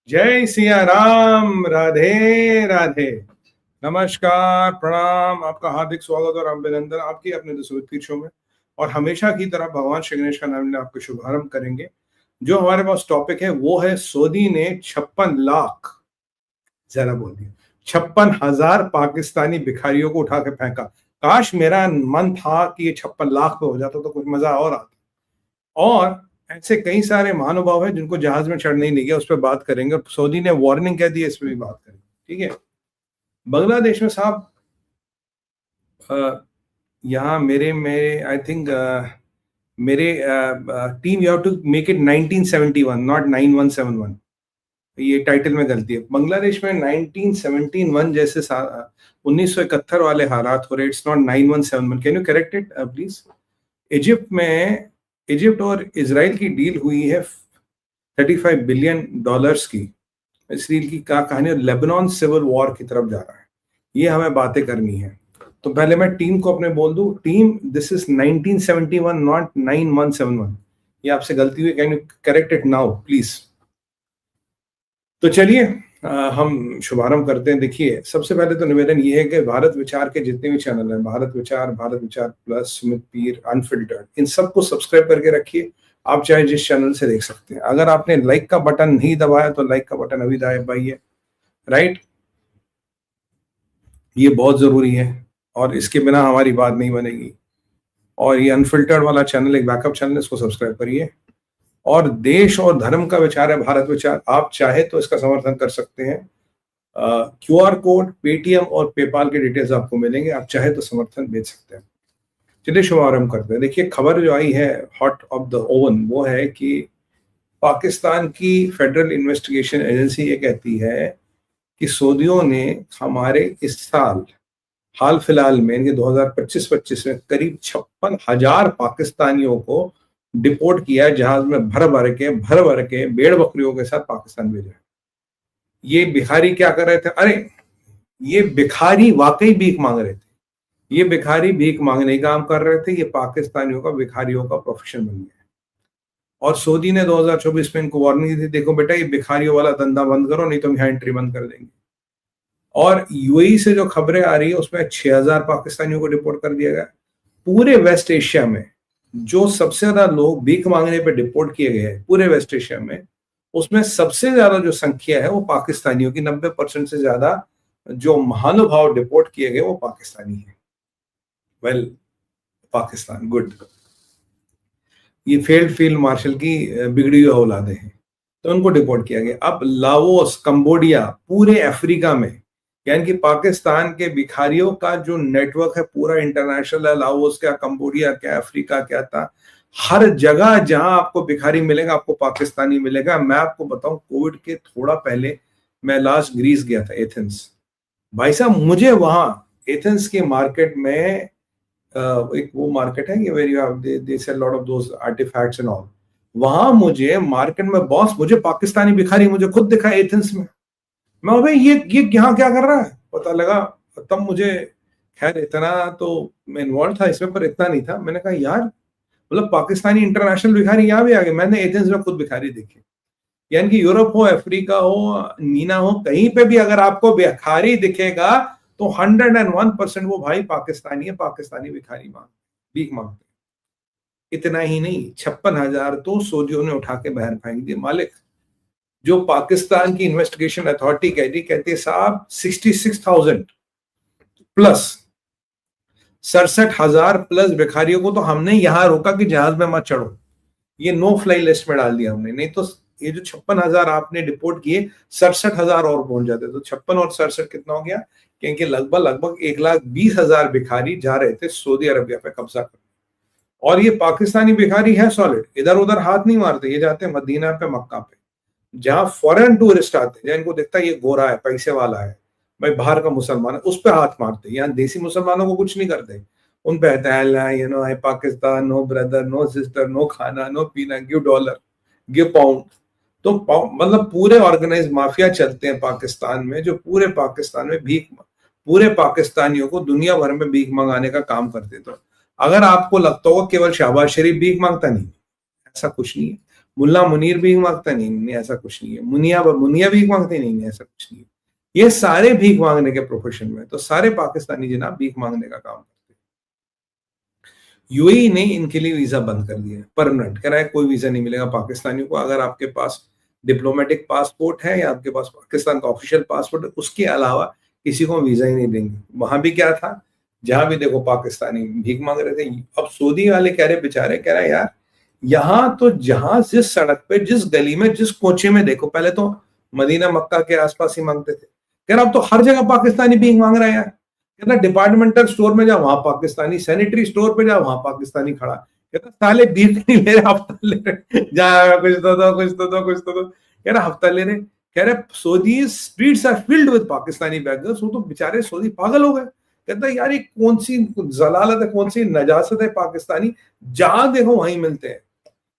जय सिया राम। राधे राधे। नमस्कार, प्रणाम, आपका हार्दिक स्वागत और अभिनंदन आपकी अपने दसवीं शो में। और हमेशा की तरह भगवान श्री गणेश का नाम ले आपको शुभारंभ करेंगे। जो हमारे पास टॉपिक है वो है सोदी ने 56 लाख, जरा बोलिए, 56,000 पाकिस्तानी भिखारियों को उठा के फेंका। काश मेरा मन था कि ये 56 लाख पे हो जाता तो कुछ मजा और आता। और ऐसे कई सारे महानुभाव हैं जिनको जहाज में चढ़ने ही नहीं गया, उस पर बात करेंगे। सऊदी ने वार्निंग कह दी है, इस पर भी बात करेंगे। ठीक है। बांग्लादेश में साहब, यहाँ मेरे मेरे आई थिंक मेरे team, you have to make it 1971 not 9171। ये टाइटल में गलती है। बांग्लादेश में 1971 जैसे 1971 वाले हालात हो रहे। It's not 9171। Can you correct it please. Egypt और इजराइल की डील हुई है $35 बिलियन की। इस डील की कहानी लेबनान सिविल वॉर की तरफ जा रहा है। ये हमें बातें करनी है। तो पहले मैं टीम को अपने बोल दूं। Team, this is 1971 not 9171। ये आपसे गलती हुई। Can you correct it now please. तो चलिए हम शुभारंभ करते हैं। देखिए, सबसे पहले तो निवेदन ये है कि भारत विचार के जितने भी चैनल हैं, भारत विचार प्लस, सुमित पीर, अनफिल्टर्ड, इन सबको सब्सक्राइब करके रखिए। आप चाहे जिस चैनल से देख सकते हैं। अगर आपने लाइक का बटन नहीं दबाया तो लाइक का बटन अभी दबाइए। राइट, ये बहुत जरूरी है और इसके बिना हमारी बात नहीं बनेगी। और ये अनफिल्टर्ड वाला चैनल एक बैकअप चैनल है, इसको सब्सक्राइब करिए। और देश और धर्म का विचार है भारत विचार। आप चाहे तो इसका समर्थन कर सकते हैं। QR कोड, पेटीएम और पेपाल के डिटेल्स आपको मिलेंगे। आप चाहे तो समर्थन भेज सकते हैं। चलिए शुभारंभ करते हैं। देखिए, खबर जो आई है हॉट ऑफ द ओवन वो है कि पाकिस्तान की फेडरल इन्वेस्टिगेशन एजेंसी ये कहती है कि सऊदियों ने हमारे इस साल हाल फिलहाल में, इनके 2025-25 में करीब 56,000 पाकिस्तानियों को डिपोर्ट किया है। जहाज में भर भर के भेड़ बकरियों के साथ पाकिस्तान भेजा है। ये भिखारी क्या कर रहे थे? अरे, ये भिखारी वाकई भीख मांग रहे थे। ये भिखारी भीख मांगने का काम कर रहे थे। ये पाकिस्तानियों का भिखारियों का प्रोफेशन बन गया। और सऊदी ने 2024 में इनको वार्निंग दी थी, देखो बेटा, ये भिखारियों वाला धंधा बंद करो, नहीं तो हम यहाँ एंट्री बंद कर देंगे। और यूएई से जो खबरें आ रही है उसमें 6,000 पाकिस्तानियों को डिपोर्ट कर दिया गया। पूरे वेस्ट एशिया में जो सबसे ज्यादा लोग भीख मांगने पे डिपोर्ट किए गए हैं पूरे वेस्ट एशिया में, उसमें सबसे ज्यादा जो संख्या है वो पाकिस्तानियों की। 90% से ज्यादा जो महानुभाव डिपोर्ट किए गए वो पाकिस्तानी है। Well, Pakistan good. ये फेल्ड फील्ड मार्शल की बिगड़ी हुई औलादे हैं, तो उनको डिपोर्ट किया गया। अब लाओस, कंबोडिया, पूरे अफ्रीका में, यानी कि पाकिस्तान के भिखारियों का जो नेटवर्क है पूरा इंटरनेशनल है। लाओस क्या, कंबोडिया क्या, अफ्रीका क्या था, हर जगह जहां आपको भिखारी मिलेगा आपको पाकिस्तानी मिलेगा। मैं आपको बताऊं, कोविड के थोड़ा पहले मैं लास्ट ग्रीस गया था, एथेंस। भाई साहब, मुझे वहां एथेंस के मार्केट में एक वो मार्केट है where you have they sell lot of those artifacts and all. वहां मुझे मार्केट में बॉस, मुझे पाकिस्तानी भिखारी मुझे खुद दिखा एथेंस में। मैं, भाई ये यहाँ क्या कर रहा है? पता लगा तब मुझे। खैर, इतना तो मैं इन्वॉल्व था इसमें, पर इतना नहीं था। मैंने कहा यार, मतलब पाकिस्तानी इंटरनेशनल भिखारी यहाँ भी आ गए। मैंने एथेंस में खुद भिखारी देखे। यानी कि यूरोप हो, अफ्रीका हो, नीना हो, कहीं पे भी अगर आपको भिखारी दिखेगा तो 101% वो भाई पाकिस्तानी है। पाकिस्तानी भिखारी भीख मांगते। इतना ही नहीं, 56,000 तो सऊदियों ने उठा के बाहर फेंक दिए। मालिक, जो पाकिस्तान की इन्वेस्टिगेशन अथॉरिटी कहती है साहब 66,000 प्लस, 67,000 प्लस भिखारियों को तो हमने यहां रोका कि जहाज में मत चढ़ो। ये नो फ्लाई लिस्ट में डाल दिया हमने। नहीं तो ये जो 56,000 आपने डिपोर्ट किए, 67,000 और पहुंच जाते। तो 56 और 67 कितना हो गया? क्योंकि लगभग 1,20,000 भिखारी जा रहे थे सऊदी अरबिया पे कब्जा करने। और ये पाकिस्तानी भिखारी है सॉलिड, इधर उधर हाथ नहीं मारते। ये जाते हैं मदीना पे, मक्का पे, जहां फॉरेन टूरिस्ट आते हैं, जहां इनको दिखता है ये गोरा है, पैसे वाला है, भाई बाहर का मुसलमान है, उस पर हाथ मारते हैं। यहाँ देसी मुसलमानों को कुछ नहीं करते। उन पे है Pakistan, no brother, no sister, no खाना, नो पीना, गिव $, गिव £। तो मतलब पूरे ऑर्गेनाइज माफिया चलते हैं पाकिस्तान में, जो पूरे पाकिस्तान में पूरे पाकिस्तानियों को दुनिया भर में भीख मंगाने का काम करते। तो अगर आपको लगता होगा केवल शहबाज शरीफ भीख मांगता, नहीं, ऐसा कुछ नहीं है। मुल्ला मुनीर भीख मांगता नहीं, नहीं ऐसा कुछ नहीं है। मुनिया भीख मांगते नहीं, नहीं ऐसा कुछ नहीं है। ये सारे भीख मांगने के प्रोफेशन में, तो सारे पाकिस्तानी जनाब भीख मांगने का काम करते हैं। यूएई ने इनके लिए वीजा बंद कर दिया परमानेंट, कह रहा है कोई वीजा नहीं मिलेगा पाकिस्तानियों को अगर आपके पास डिप्लोमेटिक पासपोर्ट है या आपके पास पाकिस्तान का ऑफिशियल पासपोर्ट है, उसके अलावा किसी को वीजा ही नहीं देंगे। वहां भी क्या था, जहां भी देखो पाकिस्तानी भीख मांग रहे थे। अब सऊदी वाले कह रहे बेचारे, कह रहे यार यहाँ तो जहां जिस सड़क पे जिस गली में जिस कोचे में देखो, पहले तो मदीना मक्का के आसपास ही मांगते थे, कह रहा अब तो हर जगह पाकिस्तानी भीख मांग रहा है यार। कहता डिपार्टमेंटल स्टोर में जा वहां पाकिस्तानी, सैनिटरी स्टोर पे जा वहां पाकिस्तानी खड़ा। कहता साले भीख नहीं ले रहे, हफ्ता ले रहे, जा कुछ तो दो कुछ तो दो कुछ तो दो। कह रहा हफ्ता ले रहे, कह रहे Saudi streets are filled with Pakistani beggars. वो तो बेचारे सऊदी पागल हो गए। कहता यार ये कौन सी जलालत है, कौन सी नजासत है, पाकिस्तानी जहां देखो वहीं मिलते हैं।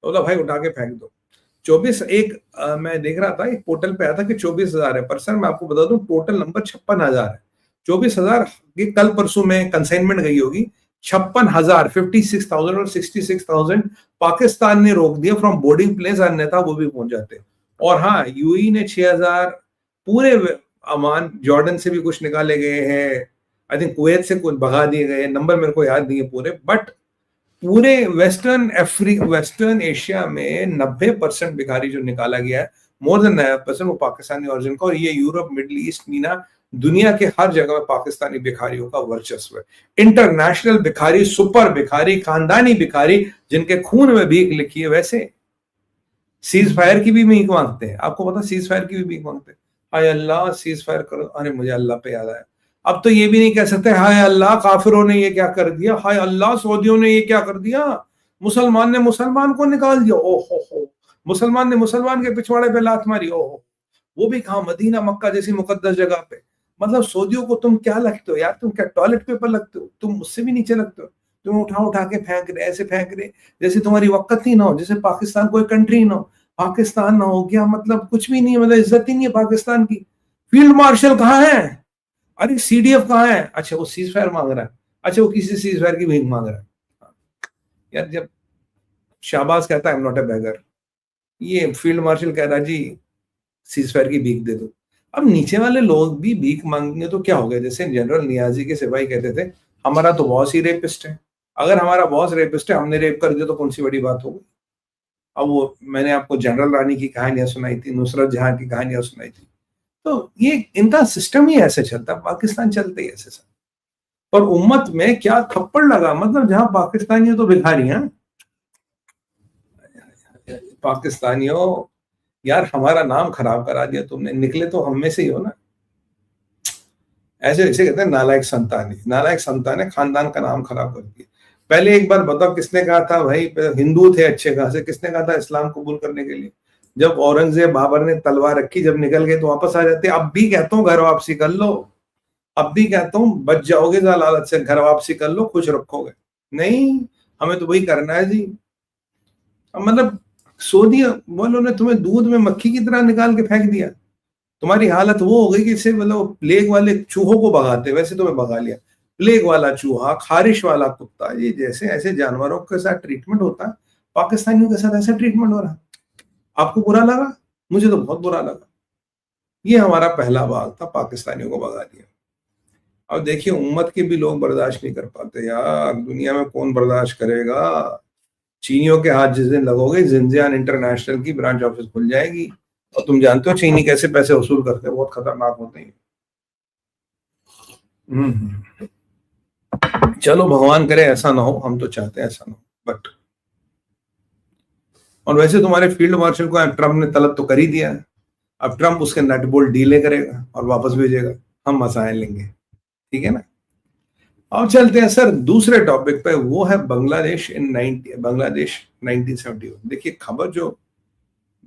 तो भाई उठा के फेंक दो। 24 एक मैं देख रहा था एक पोर्टल पे आया था कि 24,000 है, पर सर मैं आपको बता दूं टोटल नंबर 56,000 है। 24,000 कल परसों में कंसाइनमेंट गई होगी। 56,000 56,000 और 66,000 पाकिस्तान ने रोक दिया फ्रॉम बोर्डिंग प्लेस, अन्यथा वो भी पहुंच जाते। और हाँ यूएई ने 6,000 पूरे अमान, जॉर्डन से भी कुछ निकाले गए हैं, आई थिंक कुवैत से कुछ भगा दिए गए, नंबर मेरे को याद नहीं है पूरे, बट पूरे वेस्टर्न एशिया में 90% भिखारी जो निकाला गया है, मोर देन 90% वो पाकिस्तानी ओरिजिन का। और ये यूरोप, मिडिल ईस्ट, मीना दुनिया के हर जगह में पाकिस्तानी भिखारियों का वर्चस्व है। इंटरनेशनल भिखारी, सुपर भिखारी, खानदानी भिखारी, जिनके खून में भीख लिखी है। वैसे सीज फायर की भी भीख मांगते हैं, आपको पता सीज फायर की भी भीख मांगते हैं। हाय अल्लाह सीज फायर करो, अरे मुझे अल्लाह पे याद आया, अब तो ये भी नहीं कह सकते हाय अल्लाह काफिरों ने ये क्या कर दिया, हाय अल्लाह सऊदियों ने ये क्या कर दिया, मुसलमान ने मुसलमान को निकाल दिया, ओहो, मुसलमान ने मुसलमान के पिछवाड़े पे लात मारी, ओहो, वो भी कहा मदीना मक्का जैसी मुकद्दस जगह पे। मतलब सऊदियों को तुम क्या लगते हो यार, तुम क्या टॉयलेट पेपर लगते हो, तुम उससे भी नीचे लगते हो। तुम उठा के फेंक रहे, ऐसे फेंक रहे जैसे तुम्हारी वक्त ही ना हो, जैसे पाकिस्तान कोई कंट्री ना हो। पाकिस्तान ना हो गया मतलब कुछ भी नहीं है, मतलब इज्जत ही नहीं है पाकिस्तान की। फील्ड मार्शल कहाँ है, अरे सीडीएफ कहाँ है, अच्छा वो सीज फायर मांग रहा है, अच्छा वो किसी सीज फायर की भीख मांग रहा है। यार जब शाहबाज कहता है आई एम नॉट ए बेगर, ये फील्ड मार्शल कह रहा है जी सीज फायर की भीख दे दो। अब नीचे वाले लोग भी भीख मांगेंगे तो क्या हो गया, जैसे जनरल नियाजी के सिपाही कहते थे हमारा तो बॉस ही रेपिस्ट है। अगर हमारा बॉस रेपिस्ट है, हमने रेप कर दिया तो कौन सी बड़ी बात होगी। अब वो मैंने आपको जनरल रानी की कहानियां सुनाई थी, नुसरत जहां की कहानियां सुनाई थी, तो ये इनका सिस्टम ही ऐसे चलता, पाकिस्तान चलते ही ऐसे सर। पर उम्मत में क्या थप्पड़ लगा, मतलब जहां पाकिस्तानियों तो भिखारियां, पाकिस्तानियों यार हमारा नाम खराब करा दिया तुमने, निकले तो हम में से ही हो ना। ऐसे ऐसे कहते हैं नालायक संतान है, नालायक संतान है, खानदान का नाम खराब कर दिया। पहले एक बार बताओ किसने कहा था भाई, हिंदू थे अच्छे खासे, किसने कहा था इस्लाम कबूल करने के लिए। जब औरंगजेब बाबर ने तलवार रखी, जब निकल गए तो वापस आ जाते। अब भी कहता हूँ घर वापसी कर लो, अब भी कहता हूँ बच जाओगे लालच से, घर वापसी कर लो, खुश रखोगे। नहीं, हमें तो वही करना है जी। अब मतलब सऊदी वालों ने तुम्हें दूध में मक्खी की तरह निकाल के फेंक दिया, तुम्हारी हालत वो हो गई कि इससे मतलब प्लेग वाले चूहों को भगाते वैसे तुम्हें भगा लिया। प्लेग वाला चूहा, खारिश वाला कुत्ता, ये जैसे ऐसे जानवरों के साथ ट्रीटमेंट होता है, पाकिस्तानियों के साथ ऐसा ट्रीटमेंट हो रहा है। आपको बुरा लगा, मुझे तो बहुत बुरा लगा। ये हमारा पहला भाग था, पाकिस्तानियों को भगा दिया। अब देखिए उम्मत के भी लोग बर्दाश्त नहीं कर पाते यार, दुनिया में कौन बर्दाश्त करेगा। चीनियों के हाथ जिस दिन लगोगे, जिनजियान इंटरनेशनल की ब्रांच ऑफिस खुल जाएगी। और तुम जानते हो चीनी कैसे पैसे वसूल करते हैं, बहुत खतरनाक होते हैं। चलो भगवान करे ऐसा ना हो, हम तो चाहते हैं ऐसा ना हो, बट और वैसे तुम्हारे फील्ड मार्शल को ट्रम्प ने तलब तो कर ही दिया है। अब ट्रम्प उसके नट बोल्ट डीले करेगा और वापस भेजेगा, हम मसाए लेंगे, ठीक है ना। अब चलते हैं सर दूसरे टॉपिक पे, वो है बांग्लादेश बांग्लादेश 1971। देखिए खबर जो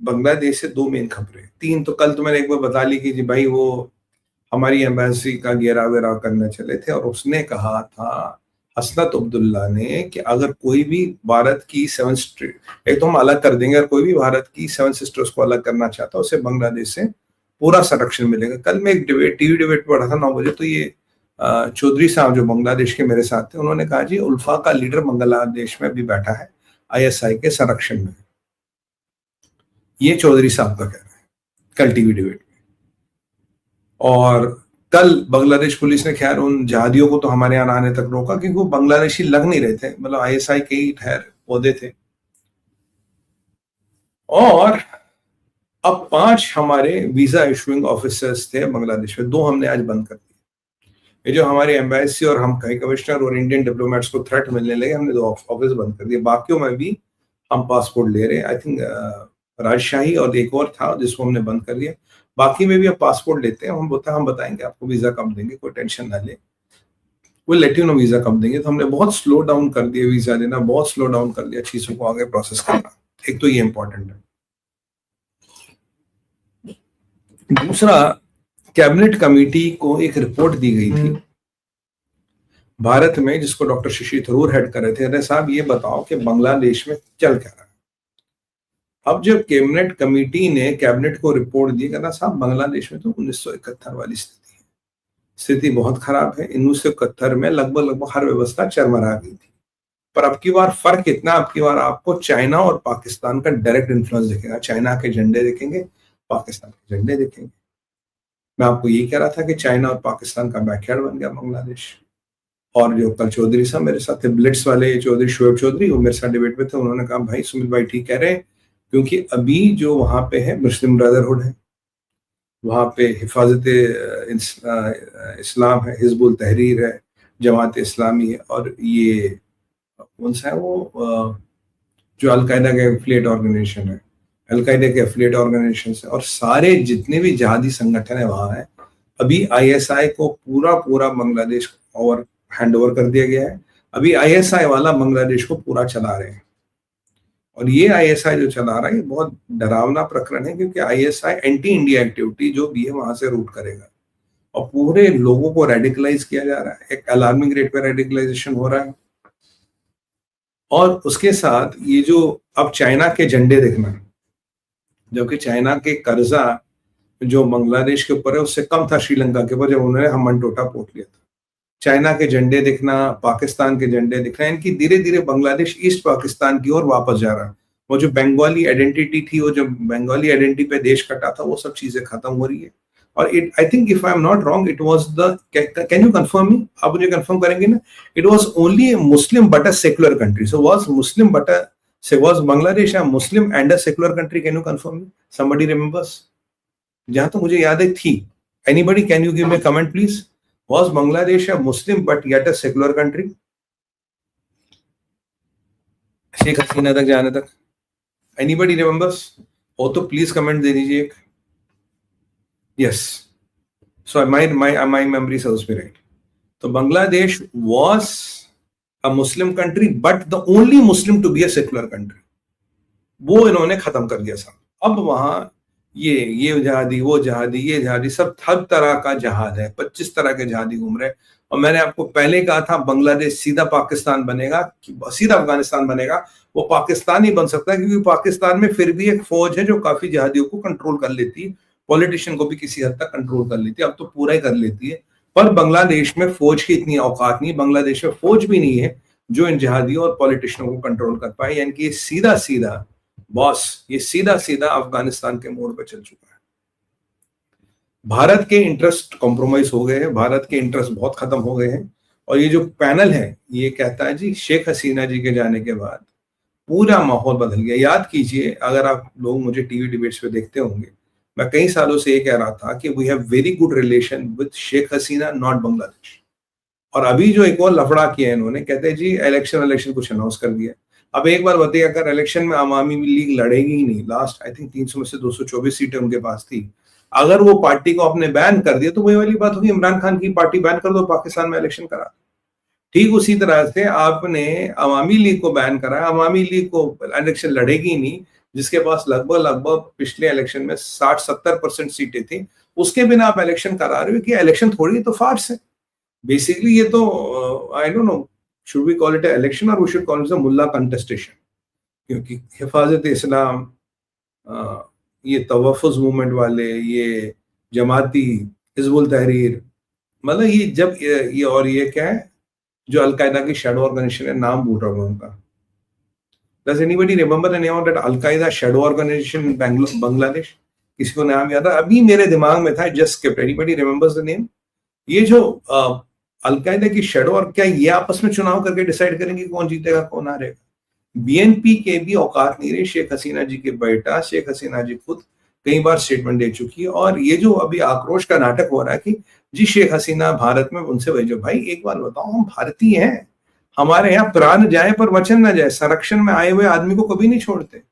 बांग्लादेश से दो मेन खबरें, तीन तो कल तो मैंने एक बार बता ली कि जी भाई वो हमारी एम्बेसी का घेराव वेराव करने चले थे, और उसने कहा था हसनत अब्दुल्ला ने कि अगर कोई भी भारत की सेवन स्टेट, एक तो हम अलग कर देंगे, अगर कोई भी भारत की सेवन सिस्टर्स को अलग करना चाहता है उसे बांग्लादेश से पूरा संरक्षण मिलेगा। कल मैं एक डिबेट, टीवी डिबेट पढ़ा था 9 बजे, तो ये चौधरी साहब जो बांग्लादेश के मेरे साथ थे, उन्होंने कहा जी उल्फा का लीडर बांग्लादेश में भी बैठा है ISI के संरक्षण में। ये चौधरी साहब का कहना है कल टीवी डिबेट में। और कल बांग्लादेश पुलिस ने खैर उन जहादियों को तो हमारे यहाँ आने तक रोका, क्योंकि वो बांग्लादेशी लग नहीं रहे थे, मतलब आईएसआई के ही ठहर पौधे थे। और अब 5 हमारे वीजा इशुइंग ऑफिसर्स थे बांग्लादेश में, 2 हमने आज बंद कर दिए। ये जो हमारी एम्बेसी और हम हाई कमिश्नर और इंडियन डिप्लोमेट्स को थ्रेट मिलने लगे, हमने 2 ऑफिस बंद कर दिए। बाकियों में भी हम पासपोर्ट ले रहे हैं। आई थिंक राजशाही और एक और था जिसको हमने बंद कर दिया। बाकी में भी अब पासपोर्ट लेते हैं। हम बताएंगे आपको वीजा कब देंगे, कोई टेंशन ना ले, वो लेट यू नो वीजा कब देंगे। तो हमने बहुत स्लो डाउन कर दिया वीजा देना, बहुत स्लो डाउन कर दिया चीजों को आगे प्रोसेस करना। एक तो ये इंपॉर्टेंट है। दूसरा, कैबिनेट कमेटी को एक रिपोर्ट दी गई थी भारत में, जिसको डॉक्टर शशि थरूर हेड कर रहे थे। अरे साहब ये बताओ कि बांग्लादेश में चल क्या रहा है। अब जब कैबिनेट कमेटी ने कैबिनेट को रिपोर्ट दी, कहना साहब बांग्लादेश में तो 1971 वाली स्थिति है, स्थिति बहुत खराब है। 1971 में लगभग हर व्यवस्था चरमरा गई थी। पर अब की बार फर्क इतना, अब की बार आपको चाइना और पाकिस्तान का डायरेक्ट इन्फ्लुएंस दिखेगा। चाइना के झंडे दिखेंगे, पाकिस्तान के झंडे दिखेंगे। मैं आपको ये कह रहा था कि चाइना और पाकिस्तान का बैकयार्ड बन गया बांग्लादेश। और जो कल चौधरी साहब मेरे साथ थे, ब्लिट्स वाले चौधरी शोएब चौधरी, वो मेरे साथ डिबेट में थे। उन्होंने कहा भाई सुमित भाई ठीक कह रहे हैं, क्योंकि अभी जो वहां पे है मुस्लिम ब्रदरहुड है, वहां पे हिफाजत इस्लाम है, हिजबुल तहरीर है, जमात इस्लामी है, और ये कौन सा है वो जो अलकायदा के एफिलिएट ऑर्गेनाइजेशन है, अलकायदा के एफिलिएट ऑर्गेनाइजेशन है, और सारे जितने भी जिहादी संगठन है वहां है। अभी आईएसआई को पूरा बांग्लादेश और हैंड ओवर कर दिया गया है। अभी आईएसआई वाला बांग्लादेश को पूरा चला रहे हैं। और ये आईएसआई जो चला रहा है ये बहुत डरावना प्रकरण है, क्योंकि आईएसआई एंटी इंडिया एक्टिविटी जो भी है वहां से रूट करेगा, और पूरे लोगों को रेडिकलाइज किया जा रहा है। एक अलार्मिंग रेट पे रेडिकलाइजेशन हो रहा है। और उसके साथ ये जो अब चाइना के झंडे देखना, जबकि चाइना के कर्जा जो बांग्लादेश के ऊपर है उससे कम था श्रीलंका के ऊपर, जब उन्होंने हमनटोटा पोर्ट लिया था। चाइना के झंडे दिखना, पाकिस्तान के झंडे दिखना, इनकी धीरे धीरे बांग्लादेश ईस्ट पाकिस्तान की ओर वापस जा रहा है। वो जो बंगाली आइडेंटिटी थी, वो जो बंगाली आइडेंटिटी पे देश कटा था, वो सब चीजें खत्म हो रही है। और it, I think if I am not wrong, it was the, can you confirm me, आप मुझे कंफर्म करेंगे ना, it was only Muslim but a secular country. So was Muslim but a, say was Bangladesh a Muslim and a secular country? Can you confirm me, somebody remembers? जहां तो मुझे याद है थी। Anybody, can you give me comment please? Was Bangladesh a Muslim but yet a secular country? Sheikh Hasina तक जाने तक anybody remembers? हो तो प्लीज कमेंट दे दीजिए एक। Yes, so my memory serves me right. तो Bangladesh was a Muslim country but the only Muslim to be a secular country, वो इन्होंने खत्म कर दिया साहब। अब वहां ये जहादी, वो जहादी, ये जहादी, सब हर तरह का जहाद है। 25 तरह के जहादी घूम रहे हैं। और मैंने आपको पहले कहा था बांग्लादेश सीधा पाकिस्तान बनेगा, सीधा अफगानिस्तान बनेगा। वो पाकिस्तान ही बन सकता है, क्योंकि पाकिस्तान में फिर भी एक फौज है जो काफी जहादियों को कंट्रोल कर लेती है, पॉलिटिशियन को भी किसी हद तक कंट्रोल कर लेती है। अब तो पूरा ही कर लेती है। पर बांग्लादेश में फौज की इतनी औकात नहीं, बांग्लादेश में फौज भी नहीं है जो इन जहादियों और पॉलिटिशियनों को कंट्रोल कर पाए। यानी कि सीधा सीधा बॉस, ये सीधा सीधा अफगानिस्तान के मोड़ पर चल चुका है। भारत के इंटरेस्ट कॉम्प्रोमाइज हो गए हैं, भारत के इंटरेस्ट बहुत खत्म हो गए हैं। और ये जो पैनल है ये कहता है जी शेख हसीना जी के जाने के बाद पूरा माहौल बदल गया। याद कीजिए, अगर आप लोग मुझे टीवी डिबेट्स पे देखते होंगे, मैं कई सालों से ये कह रहा था कि we have very good relation with Sheikh Hasina, not Bangladesh. और अभी जो एक और लफड़ा किया इन्होंने, कहते हैं जी इलेक्शन कुछ अनाउंस कर दिया। अब एक बार बताइए, अगर इलेक्शन में अवामी लीग लड़ेगी ही नहीं, लास्ट आई थिंक 300 में से 224 सीटें उनके पास थी, अगर वो पार्टी को आपने बैन कर दिया तो वही वाली बात होगी, इमरान खान की पार्टी बैन कर दो, पाकिस्तान में इलेक्शन करा। ठीक उसी तरह से आपने अवामी लीग को बैन करा, अवामी लीग को इलेक्शन लड़ेगी नहीं, जिसके पास लगभग पिछले इलेक्शन में 60-70% सीटें थी, उसके बिना आप इलेक्शन करा रहे हो कि इलेक्शन थोड़ी, तो फार्स है बेसिकली। ये तो I don't know, should we call it election or we should call it mullah contestation, क्योंकि हिफाजत इस्लाम, ये तवफ़ुज़ मूवमेंट वाले, ये जमाती, हिजबुल तहरीर, मतलब ये जब ये और ये क्या है जो अलकायदा की शैडो ऑर्गेनाइजेशन है, नाम भूल रहा हूँ उनका, Does anybody remember the name of that Al-Qaeda shadow organization in Bangladesh? किसी को नाम याद है? अभी मेरे दिमाग में था, just skipped. Anybody remembers the name? ये जो अलकायदा की शेडो, और क्या ये आपस में चुनाव करके डिसाइड करेंगे कौन जीतेगा कौन हारेगा? बीएनपी के भी औकात नहीं रही। शेख हसीना जी के बेटा शेख हसीना जी खुद कई बार स्टेटमेंट दे चुकी है, और ये जो अभी आक्रोश का नाटक हो रहा है कि जी शेख हसीना भारत में, उनसे भेजो। भाई एक बार बताओ, हम भारतीय हैं, हमारे यहाँ प्राण जाए पर वचन न जाए। संरक्षण में आए हुए आदमी को कभी नहीं छोड़ते।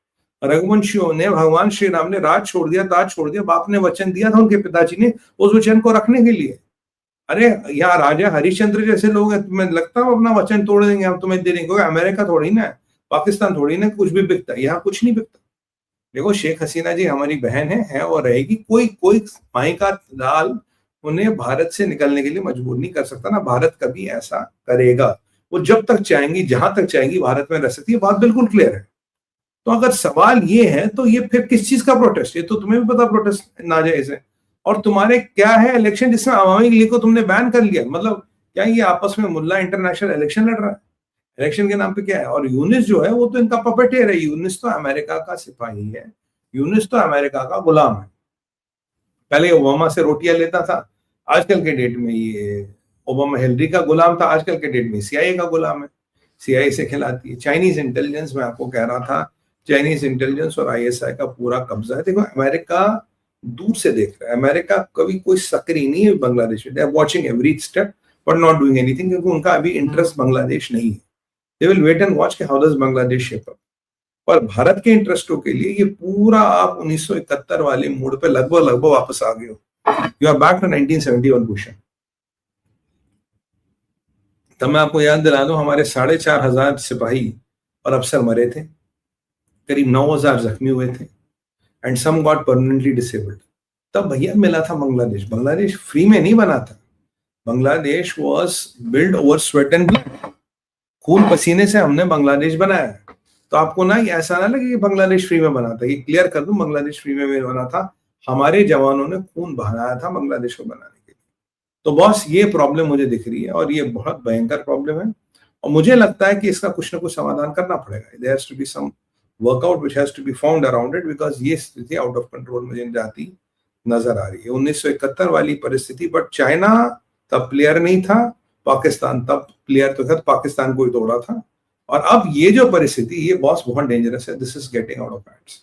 रघुवंशियों ने, भगवान श्री राम ने राज छोड़ दिया, ताज छोड़ दिया, बाप ने वचन दिया था उनके पिताजी ने उस वचन को रखने के लिए। अरे यहाँ राजा हरिश्चंद्र जैसे लोग हैं, तुम्हें लगता है अपना वचन तोड़ देंगे, हम तुम्हें दे देंगे? अमेरिका थोड़ी ना है, पाकिस्तान थोड़ी ना कुछ भी बिकता है, यहाँ कुछ नहीं बिकता। देखो शेख हसीना जी हमारी बहन है और रहेगी। कोई कोई माई का दाल उन्हें भारत से निकलने के लिए मजबूर नहीं कर सकता, ना भारत कभी ऐसा करेगा। वो जब तक चाहेंगी, जहां तक चाहेंगी भारत में रह सकती है, बात बिल्कुल क्लियर है। तो अगर सवाल ये है तो ये फिर किस चीज का प्रोटेस्ट? ये तो तुम्हें भी पता प्रोटेस्ट नाजायज है। और तुम्हारे क्या है इलेक्शन जिसमें अवामी लीग को तुमने बैन कर लिया? मतलब क्या ये आपस में मुल्ला इंटरनेशनल इलेक्शन लड़ रहा है? इलेक्शन के नाम पे क्या है? और यूनिस जो है वो तो इनका पपेटेर है। यूनिस तो अमेरिका का सिपाही है, यूनिस तो अमेरिका का गुलाम है। पहले ओबामा से रोटियां लेता था, आजकल के डेट में ये ओबामा हिलरी का गुलाम था, आजकल के डेट में सीआईए का गुलाम है, सीआईए से खिलाती है। चाइनीज इंटेलिजेंस, मैं आपको कह रहा था, चाइनीज इंटेलिजेंस और आईएसआई का पूरा कब्जा है। देखो अमेरिका दूर से देख रहा है, अमेरिका कभी कोई सक्रिय नहीं है बांग्लादेश में। They are watching every step but not doing anything, क्योंकि उनका अभी इंटरेस्ट बांग्लादेश नहीं है। They will wait and watch कि how does Bangladesh shape up. पर भारत के इंटरेस्टों के लिए ये पूरा आप 1971 वाले मूड पे लगभग वापस आ गए हो। You are back to 1971 question. तब मैं आपको याद दिला दूं, हमारे 4,500 सिपाही और अफसर मरे थे, करीब 9,000 जख्मी हुए थे, and some got permanently disabled. तब भैया मिला था बांग्लादेश। बांग्लादेश फ्री में नहीं बना था, Bangladesh was build over sweat and blood. खून पसीने से हमने बांग्लादेश बनाया। तो आपको ना ये ऐसा ना लगे कि बांग्लादेश फ्री में बना था। ये क्लियर कर दूं, बांग्लादेश फ्री में बना था, हमारे जवानों ने खून बहाया था बांग्लादेश को बनाने के लिए। तो बॉस ये प्रॉब्लम मुझे दिख रही है, और ये बहुत भयंकर प्रॉब्लम है, और मुझे लगता है कि इसका कुछ ना कुछ समाधान करना पड़ेगा। There has to be some workout which has to be found around it, because ये स्थिति आउट ऑफ कंट्रोल मुझे जाती नजर आ रही है। 1971 वाली परिस्थिति, बट चाइना तब प्लेयर नहीं था, पाकिस्तान तब प्लेयर तो था, पाकिस्तान को ही तोड़ा था। और अब ये जो परिस्थिति, ये बॉस बहुत डेंजरस है। This is getting out of hands,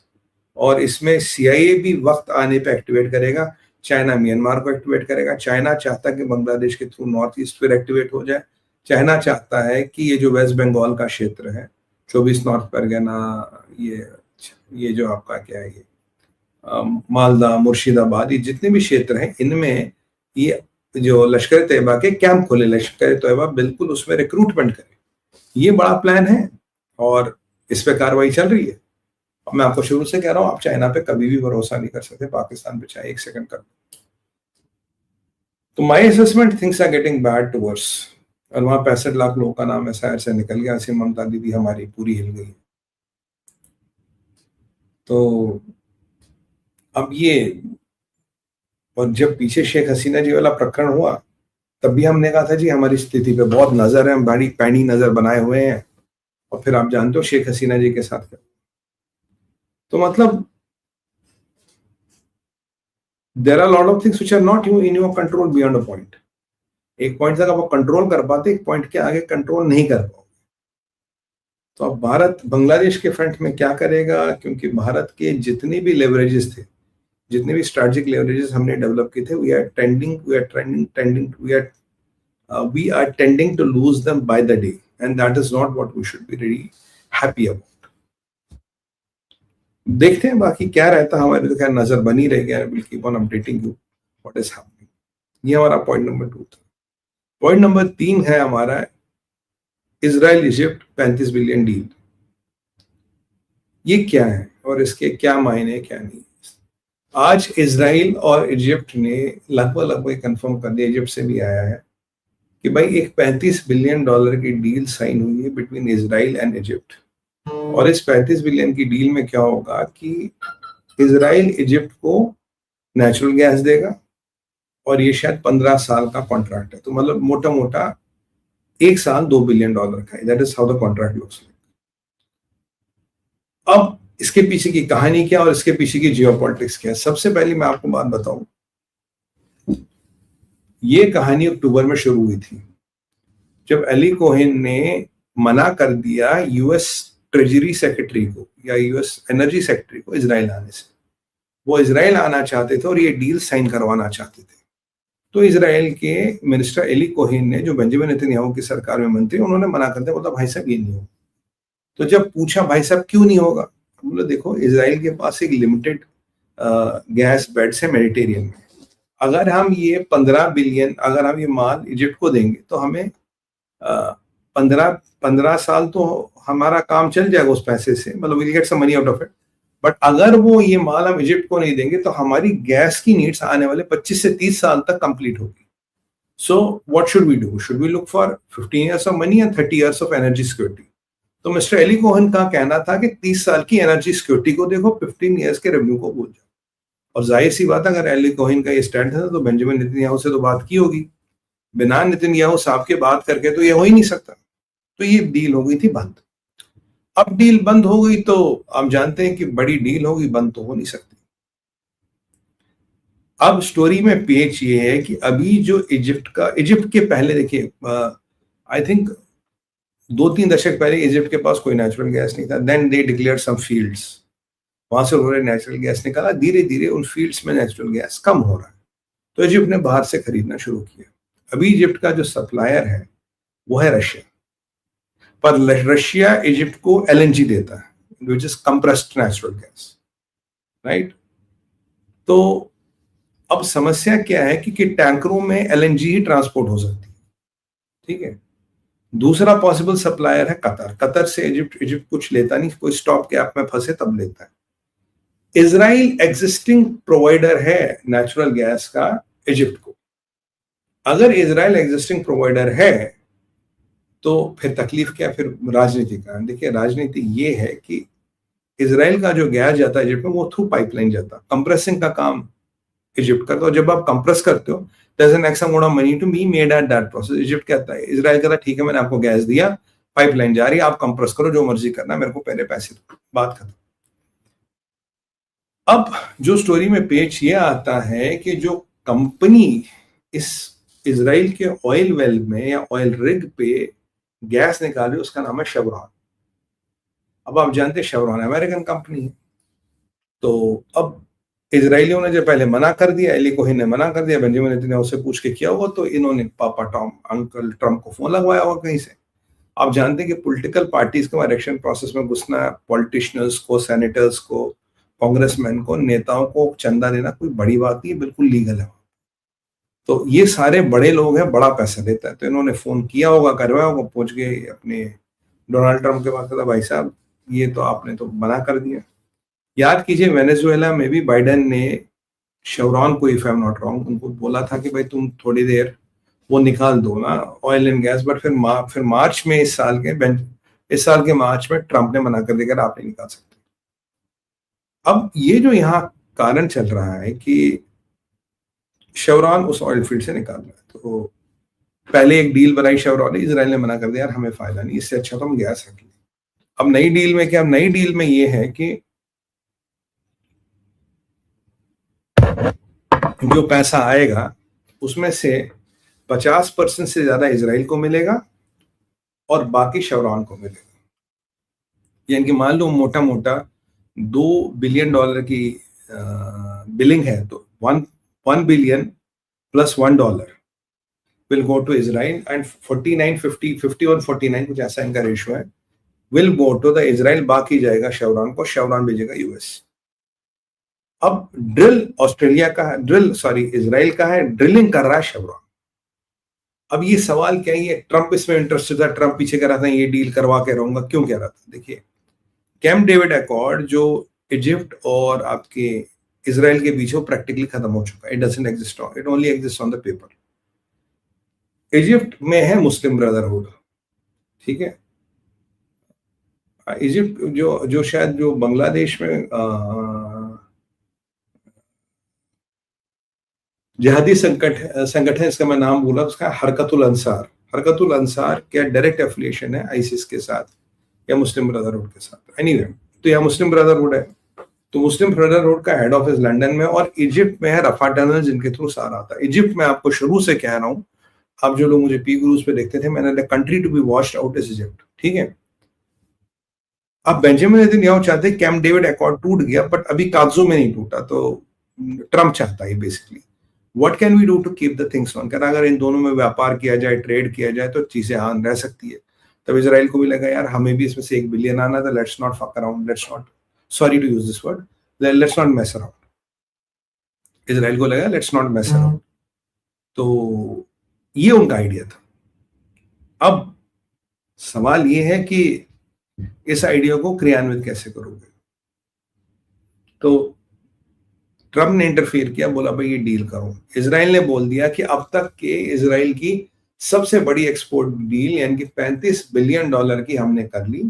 और इसमें सीआईए भी वक्त आने पे एक्टिवेट करेगा, चाइना म्यांमार को एक्टिवेट करेगा। चाइना चाहता है कि बांग्लादेश के थ्रू नॉर्थ ईस्ट फिर एक्टिवेट हो जाए। चाइना चाहता है कि ये जो वेस्ट बंगाल का क्षेत्र है, 24 नॉर्थ परगना, ये जो आपका क्या है, ये मालदा, मुर्शिदाबाद, ये जितने भी क्षेत्र हैं, इनमें ये जो लश्कर तैयबा के कैंप खोले, लश्कर तैयबा बिल्कुल उसमें रिक्रूटमेंट करे। ये बड़ा प्लान है और इस पे कार्रवाई चल रही है। मैं आपको शुरू से कह रहा हूं, आप चाइना पे कभी भी भरोसा नहीं कर सकते, पाकिस्तान पे चाहे एक सेकंड कर। तो my assessment, things are getting bad to worse. और वहां 65 लाख लोगों का नाम शहर से निकल गया। ऐसे ममता दीदी हमारी पूरी हिल गई। तो अब ये, और जब पीछे शेख हसीना जी वाला प्रकरण हुआ, तब भी हमने कहा था जी हमारी स्थिति पे बहुत नजर है, हम बड़ी पैनी नजर बनाए हुए हैं। और फिर आप जानते हो शेख हसीना जी के साथ क्या। तो मतलब there are lot of things which are not in your control beyond a point. एक पॉइंट तक आप कंट्रोल कर पाते, एक पॉइंट के आगे कंट्रोल नहीं कर पाओगे। तो अब भारत बांग्लादेश के फ्रंट में क्या करेगा, क्योंकि भारत के जितने भी लेवरेजेस थे, जितने भी स्ट्रेटेजिक लेवरेजेस हमने डेवलप किए थे, we are tending to lose them by the day, and that is not what we should be really happy about. देखते हैं बाकी क्या रहता है। हमारी तो खैर नजर बनी रहेगी, will keep on updating you what is happening. ये हमारा पॉइंट नंबर 2 था। पॉइंट नंबर 3 है हमारा इजराइल इजिप्ट 35 बिलियन डील। ये क्या है और इसके क्या मायने, क्या नहीं। आज इजराइल और इजिप्ट ने लगभग कंफर्म कर दिया, इजिप्ट से भी आया है कि भाई एक $35 बिलियन की डील साइन हुई है बिटवीन इजराइल एंड इजिप्ट। और इस 35 बिलियन की डील में क्या होगा कि इजराइल इजिप्ट को नेचुरल गैस देगा, और ये शायद 15 साल का कॉन्ट्रैक्ट है। तो मतलब मोटा मोटा एक साल $2 बिलियन का है। That is how the contract looks like. अब इसके पीछे की कहानी क्या और इसके पीछे की जियोपॉलिटिक्स क्या है? सबसे पहले मैं आपको बात बताऊं, ये कहानी अक्टूबर में शुरू हुई थी जब अली कोहेन ने मना कर दिया यूएस ट्रेजरी सेक्रेटरी को या यूएस एनर्जी सेक्रेटरी को इजराइल आने से। वो इजराइल आना चाहते थे और ये डील साइन करवाना चाहते थे। तो इजराइल के मिनिस्टर एली कोहेन ने, जो बेंजामिन नेतन्याहू की सरकार में मंत्री, उन्होंने मना कर दिया, बोला भाई साहब ये नहीं होगा। तो जब पूछा भाई साहब क्यों नहीं होगा, बोले देखो इजराइल के पास एक लिमिटेड गैस बेड्स है मेडिटेरियन में। अगर हम ये 15 बिलियन अगर हम ये माल इजिप्ट को देंगे तो हमें 15 साल तो हमारा काम चल जाएगा उस पैसे से, मतलब will get some money out of it. But अगर वो ये माल हम इजिप्ट को नहीं देंगे तो हमारी गैस की नीड्स आने वाले 25 से 30 साल तक कंप्लीट होगी। So what should we do? Should we look for 15 years of money and 30 years of energy security? तो मिस्टर एली कोहन का कहना था कि 30 साल की एनर्जी सिक्योरिटी को देखो, 15 इयर्स के रेवेन्यू को भूल जाओ। और जाहिर सी बात है, अगर एली कोहन का ये स्टैंड है तो बेंजामिन नेतन्याहू से तो बात की होगी। बिना नेतन्याहू साहब के बात करके तो ये हो ही नहीं सकता। तो ये डील हो गई थी बंद। अब डील बंद हो गई तो आप जानते हैं कि बड़ी डील होगी, बंद तो हो नहीं सकती। अब स्टोरी में पेच ये है कि अभी जो इजिप्ट के पहले देखिए, आई थिंक 2-3 दशक पहले इजिप्ट के पास कोई नेचुरल गैस नहीं था। Then they declare some fields, वहां से उन्होंने नेचुरल गैस निकाला। धीरे धीरे उन फील्ड्स में नेचुरल गैस कम हो रहा है, तो इजिप्ट ने बाहर से खरीदना शुरू किया। अभी इजिप्ट का जो सप्लायर है वो है रशिया, पर रशिया इजिप्ट को एलएनजी देता है, which is compressed natural gas, right. तो अब समस्या क्या है कि टैंकरों में एलएनजी ही ट्रांसपोर्ट हो सकती है, ठीक है। दूसरा पॉसिबल सप्लायर है कतर से इजिप्ट कुछ लेता नहीं, कोई स्टॉप गैप में फंसे तब लेता है। इजराइल एग्जिस्टिंग प्रोवाइडर है नेचुरल गैस का इजिप्ट को। अगर इजराइल एग्जिस्टिंग प्रोवाइडर है तो फिर तकलीफ क्या? फिर राजनीति का। देखिए राजनीति ये है कि इजराइल का जो गैस जाता है इजिप्ट में वो थ्रू पाइपलाइन जाता है। कंप्रेसिंग का काम इजिप्ट करता है, और जब आप कंप्रेस करते हो there's an X amount of money to be made at that process। Egypt कहता है, इजराइल कहता है ठीक है मैंने आपको गैस दिया, पाइपलाइन जा रही है, आप कंप्रेस करो, जो मर्जी करना, मेरे को पहले पैसे दो, बात खत्म। अब जो स्टोरी में पेच ये आता है कि जो कंपनी इस इजराइल के ऑयल वेल में या ऑयल रिग पे गैस निकाल रही है उसका नाम है शेवरॉन। अब आप जानते हैं शेवरॉन अमेरिकन कंपनी है। तो अब इजरायलियों ने जब पहले मना कर दिया, एली कोहेन ने मना कर दिया, बेंजामिन नेतन्याहू से पूछ के किया होगा, तो इन्होंने पापा टॉम अंकल ट्रम्प को फोन लगवाया होगा कहीं से। आप जानते हैं कि पॉलिटिकल पार्टीज के इलेक्शन प्रोसेस में घुसना, पॉलिटिशियंस को, सेनेटर्स को, कांग्रेसमैन को, नेताओं को चंदा देना कोई बड़ी बात नहीं, बिल्कुल लीगल है। तो ये सारे बड़े लोग हैं, बड़ा पैसा देता है। तो इन्होंने फोन किया होगा, करवाया होगा, पहुंच गए अपने डोनाल्ड ट्रम्प के पास, कहता भाई साहब ये तो आपने तो मना कर दिया। याद कीजिए वेनेजुएला में भी बाइडेन ने शेवरॉन को, if I am not wrong, उनको बोला था कि भाई तुम थोड़ी देर वो निकाल दो ना ऑयल एंड गैस, बट फिर मार्च में इस साल के मार्च में ट्रम्प ने मना कर दिया आप नहीं निकाल सकते। अब ये जो यहाँ कारण चल रहा है कि शेवरॉन उस ऑयल फील्ड से निकाल रहा है, तो पहले एक डील बनाई शेवरॉन ने, इजराइल ने मना कर दिया यार हमें फायदा नहीं, इससे अच्छा तो हम गैस रख लें। अब नई डील में क्या? नई डील में ये है कि जो पैसा आएगा उसमें से 50% से ज्यादा इजराइल को मिलेगा और बाकी शेवरॉन को मिलेगा। यानी कि मान लो मोटा मोटा $2 बिलियन की बिलिंग है, तो 1 billion plus $1 will go to Israel and 51-49 कुछ ऐसा इनका रेशियो है, will go to the Israel, बाकी जाएगा शेवरॉन को, शेवरॉन भेजेगा यूएस। अब ड्रिल ऑस्ट्रेलिया का है, इजराइल का है, ड्रिलिंग कर रहा है शेवरॉन। अब ये सवाल क्या है, ट्रम्प इसमें इंटरेस्टेड था, ट्रम्प पीछे कह रहा था ये डील करवा के रहूंगा, क्यों कह रहा था? देखिए कैंप डेविड अकॉर्ड जो इजिप्ट और आपके इजराइल के बीच वो प्रैक्टिकली खत्म हो चुका है। It doesn't exist, it only exist on the paper. Egypt में है मुस्लिम ब्रदरहुड, ठीक है। इजिप्ट जो शायद जो बांग्लादेश में जिहादी संगठन इसका मैं नाम बोला, उसका हरकतुल अंसार क्या डायरेक्ट एफिलिएशन है आईसिस के साथ या मुस्लिम ब्रदरहुड के साथ, एनीवे तो यहाँ मुस्लिम ब्रदरहुड है, तो मुस्लिम ब्रदरहुड का हेड ऑफिस लंदन में और इजिप्ट में है रफा टनल, जिनके थ्रू सारा आता है। इजिप्ट में आपको शुरू से कह रहा हूँ, आप जो लोग मुझे पी गुरुज पे देखते थे, मैंने the country to be washed out is Egypt, ठीक है। अब बेंजामिन नेतन्याहू चाहते कैंप डेविड अकॉर्ड टूट गया, बट अभी कागजों में नहीं टूटा, तो ट्रम्प चाहता है basically. What can we do to keep the things on, कहना अगर इन दोनों में व्यापार किया जाए, ट्रेड किया जाए, तो चीजें हाँ रह सकती है। तब इजराइल को भी लगा यार हमें भी इसमें से 1 बिलियन आना था, let's not fuck around, let's not, sorry to use this word, let's not mess around. Israel को लगा लेट्स नॉट मेस अराउंड, तो ये उनका आइडिया था। अब सवाल ये है कि इस आइडिया को क्रियान्वित कैसे करोगे। तो ट्रम्प ने इंटरफेयर किया, बोला भाई ये डील करो। इजराइल ने बोल दिया कि अब तक के इजराइल की सबसे बड़ी एक्सपोर्ट डील यानी कि $35 बिलियन की हमने कर ली,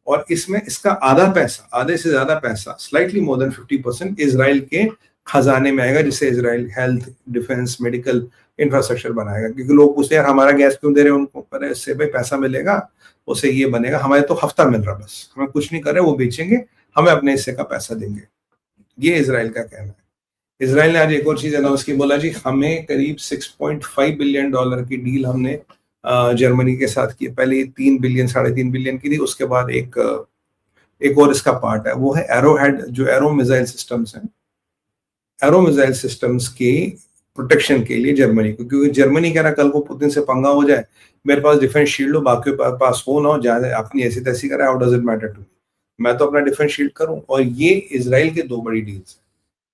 और इसमें इसका आधा पैसा, आधे से ज्यादा पैसा, स्लाइटली मोर देन 50% इजराइल के खजाने में आएगा, जिससे Israel health, defence, medical infrastructure बनाएगा। क्योंकि लोग पूछते हैं यार हमारा गैस क्यों दे रहे हैं उनको, पर इससे भाई पैसा मिलेगा, उसे ये बनेगा, हमारे तो हफ्ता मिल रहा, बस हमें कुछ नहीं कर रहे, वो बेचेंगे, हमें अपने हिस्से का पैसा देंगे। ये इजराइल का कहना है। इजराइल ने आज एक और चीज अनाउंस की, बोला जी हमें करीब $6.5 बिलियन की डील हमने जर्मनी के साथ की। पहले 3 बिलियन, 3.5 बिलियन की थी, उसके बाद एक और इसका पार्ट है, वो है एरोहेड, जो एरो मिसाइल सिस्टम्स हैं, एरो मिसाइल सिस्टम्स के प्रोटेक्शन के लिए जर्मनी को। क्योंकि जर्मनी कह रहा कल को पुतिन से पंगा हो जाए, मेरे पास डिफेंस शील्ड हो, बाकी पास हो ना हो, ज्यादा अपनी ऐसी तैसी करे, how does it matter to me, मैं तो अपना डिफेंस शील्ड करूं। और ये इजराइल के 2 बड़ी डील्स है।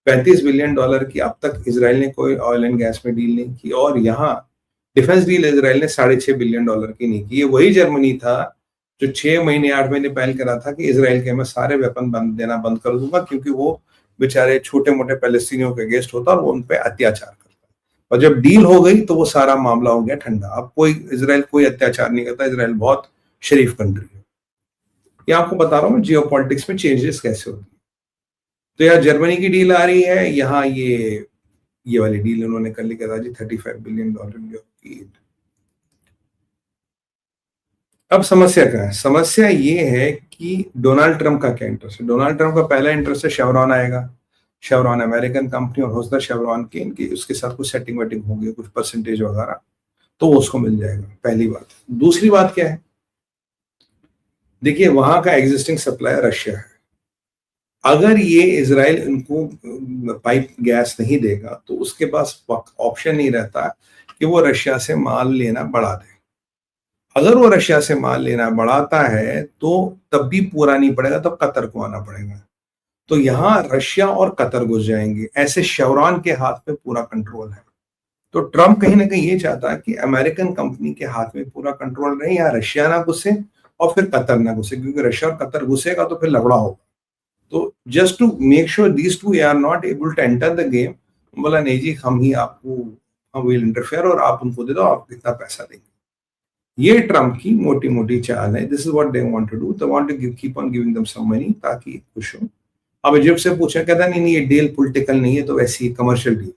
$35 बिलियन की अब तक इजराइल ने कोई ऑयल एंड गैस में डील नहीं की, और यहाँ डिफेंस डील इजराइल ने $6.5 बिलियन की नहीं की। ये वही जर्मनी था जो 6 महीने 8 महीने पहले करा था कि इजराइल के मैं सारे वेपन देना बंद कर दूंगा, क्योंकि वो बेचारे छोटे मोटे पैलेस्तीनियों के अगेंस्ट होता और वो उन पे अत्याचार करता। और जब डील हो गई तो वो सारा मामला हो गया ठंडा। अब इजराइल कोई अत्याचार नहीं करता, इजराइल बहुत शरीफ कंट्री है। ये आपको बता रहा हूँ जियोपॉलिटिक्स में चेंजेस कैसे होती है। तो यहाँ जर्मनी की डील आ रही है, यहाँ ये वाली डील उन्होंने कर ली, कहा जी $35 बिलियन की। अब समस्या क्या है? समस्या ये है कि डोनाल्ड ट्रंप का क्या इंटरेस्ट है। डोनाल्ड ट्रंप का पहला इंटरेस्ट है शेवरॉन आएगा, शेवरॉन अमेरिकन कंपनी, और हो सकता है शेवरॉन के इनकी उसके साथ कुछ सेटिंग वेटिंग होगी, कुछ परसेंटेज वगैरह, तो उसको मिल जाएगा, पहली बात। दूसरी बात क्या है, देखिए वहां का एग्जिस्टिंग सप्लायर रशिया है। अगर ये इजराइल इनको पाइप गैस नहीं देगा तो उसके पास ऑप्शन नहीं रहता कि वो रशिया से माल लेना बढ़ा दे। अगर वो रशिया से माल लेना बढ़ाता है तो तब भी पूरा नहीं पड़ेगा, तब कतर को आना पड़ेगा। तो यहाँ रशिया और कतर घुस जाएंगे, ऐसे शेवरॉन के हाथ में पूरा कंट्रोल है। तो ट्रम्प कहीं ना कहीं ये चाहता है कि अमेरिकन कंपनी के हाथ में पूरा कंट्रोल रहे, यहाँ रशिया ना घुसे और फिर कतर ना घुसे, क्योंकि रशिया और कतर घुसेगा तो फिर लफड़ा होगा। तो just to make sure these two are not able to enter the game, बोला नहीं जी हम ही आपको, हम विल इंटरफेयर और आप उनको दे दो, आप कितना पैसा देंगे। ये ट्रम्प की मोटी मोटी चाल है। This is what they want to do, they want to keep on giving them some money ताकि खुश हो। अब इजिप्ट से पूछा, कहता नहीं ये डील पॉलिटिकल नहीं है, तो वैसी कमर्शियल डील।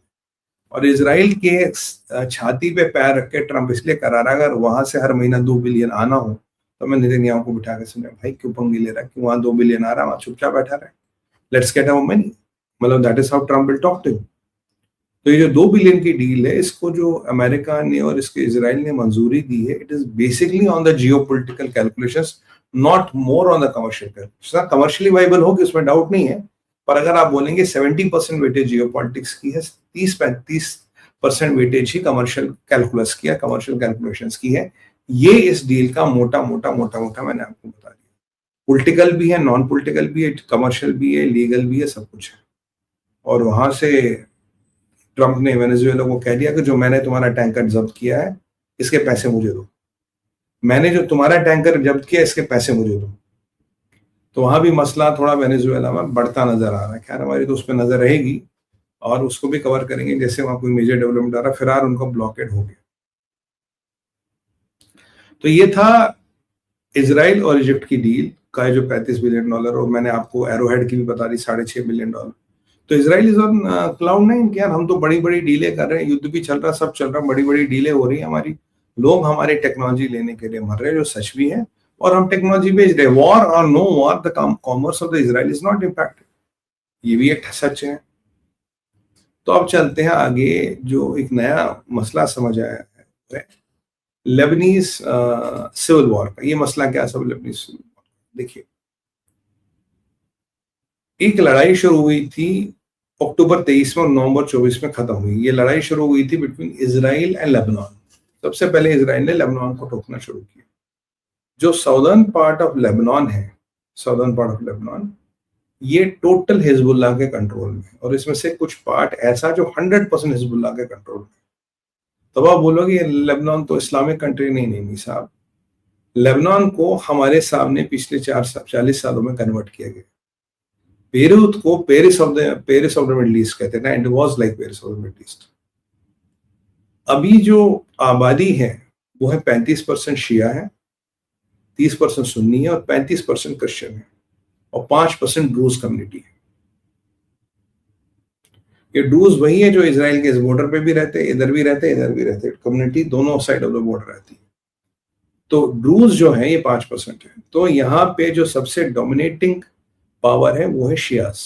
और इजराइल के छाती पे पैर रख के ट्रम्प इसलिए करा रहा है, अगर वहां से हर महीना 2 बिलियन आना हो तो मैं नेतन्याहू को बिठा के समझा, भाई क्यों पंगी ले रहा है, कि वहां 2 बिलियन आ रहा है, वहां चुपचाप बैठा रहे, लेट्स गेट आवर मनी। मतलब that is how Trump will talk to you. तो ये जो 2 बिलियन की डील है, इसको जो अमेरिका ने और इसके इजराइल ने मंजूरी दी है, it is basically on the geopolitical calculations, not more on the commercial calculation. Commercially viable होगी उसमें डाउट नहीं है, पर अगर आप बोलेंगे 70% वेटेज जियोपॉलिटिक्स की है, 30-35% वेटेज ही कमर्शियल कैलकुलस की है, कमर्शियल कैलकुलेशंस की है। ये इस डील का मोटा मोटा मैंने आपको बता दिया। पॉलिटिकल भी है, नॉन पॉलिटिकल भी है, कमर्शियल भी है, लीगल भी है, सब कुछ है। और वहां से ट्रम्प ने वेनेजुएला को कह दिया कि जो मैंने तुम्हारा टैंकर जब्त किया है इसके पैसे मुझे दो, मैंने जो तुम्हारा टैंकर जब्त किया इसके पैसे मुझे दो। तो वहां भी मसला थोड़ा वेनेजुएला में बढ़ता नजर आ रहा है। खैर हमारी तो उस पर नजर रहेगी और उसको भी कवर करेंगे जैसे वहां कोई मेजर डेवलपमेंट आ रहा। फिलहाल उनको ब्लॉकेड हो गया। तो ये था इजराइल और इजिप्ट की डील का जो $35 बिलियन, और मैंने आपको एरोहेड की भी बता दी $6.5 बिलियन। तो Israel is on cloud nine कि यार हम तो बड़ी बड़ी डीलें कर रहे हैं, युद्ध भी चल रहा, सब चल रहा, बड़ी बड़ी डीलें हो रही है हमारी, लोग हमारी टेक्नोलॉजी लेने के लिए मर रहे हैं, जो सच भी है। और हम टेक्नोलॉजी भेज रहे हैं। वॉर और no war, the commerce of the Israel is not impacted, ये भी एक सच है। तो अब चलते हैं आगे, जो एक नया मसला समझ आया है लेबनीज सिविल वॉर का। ये मसला क्या सब लेबनीज सिविल वॉर, देखिए एक लड़ाई शुरू हुई थी अक्टूबर 23 में और नवंबर 24 में खत्म हुई। ये लड़ाई शुरू हुई थी बिटवीन इजराइल एंड लेबनान। सबसे पहले इजराइल ने लेबनान को ठोकना शुरू किया। जो साउदर्न पार्ट ऑफ लेबनान है, साउदर्न पार्ट ऑफ लेबनान, ये टोटल हिजबुल्लाह के कंट्रोल में, और इसमें से कुछ पार्ट ऐसा जो 100% हिजबुल्लाह के कंट्रोल में। तब आप बोलोगे लेबनान तो इस्लामिक कंट्री नहीं। नहीं साहब, लेबनान को हमारे सामने पिछले 40 सालों में कन्वर्ट किया गया। बेरूत को Paris of the middle east कहते हैं ना, and was like Paris of the middle east. अभी जो आबादी है वो है 35% शिया है, 30% सुन्नी है और 35% क्रिश्चियन है, और 5% ड्रूज कम्युनिटी है। ये ड्रूज वही है जो इजराइल के इस बॉर्डर पे भी रहते हैं, इधर भी रहते हैं, इधर भी रहते हैं। कम्युनिटी दोनों साइड ऑफ द बॉर्डर रहती है। तो ड्रूज जो है ये 5% है। तो यहाँ पे जो सबसे डोमिनेटिंग पावर है वो है Shias,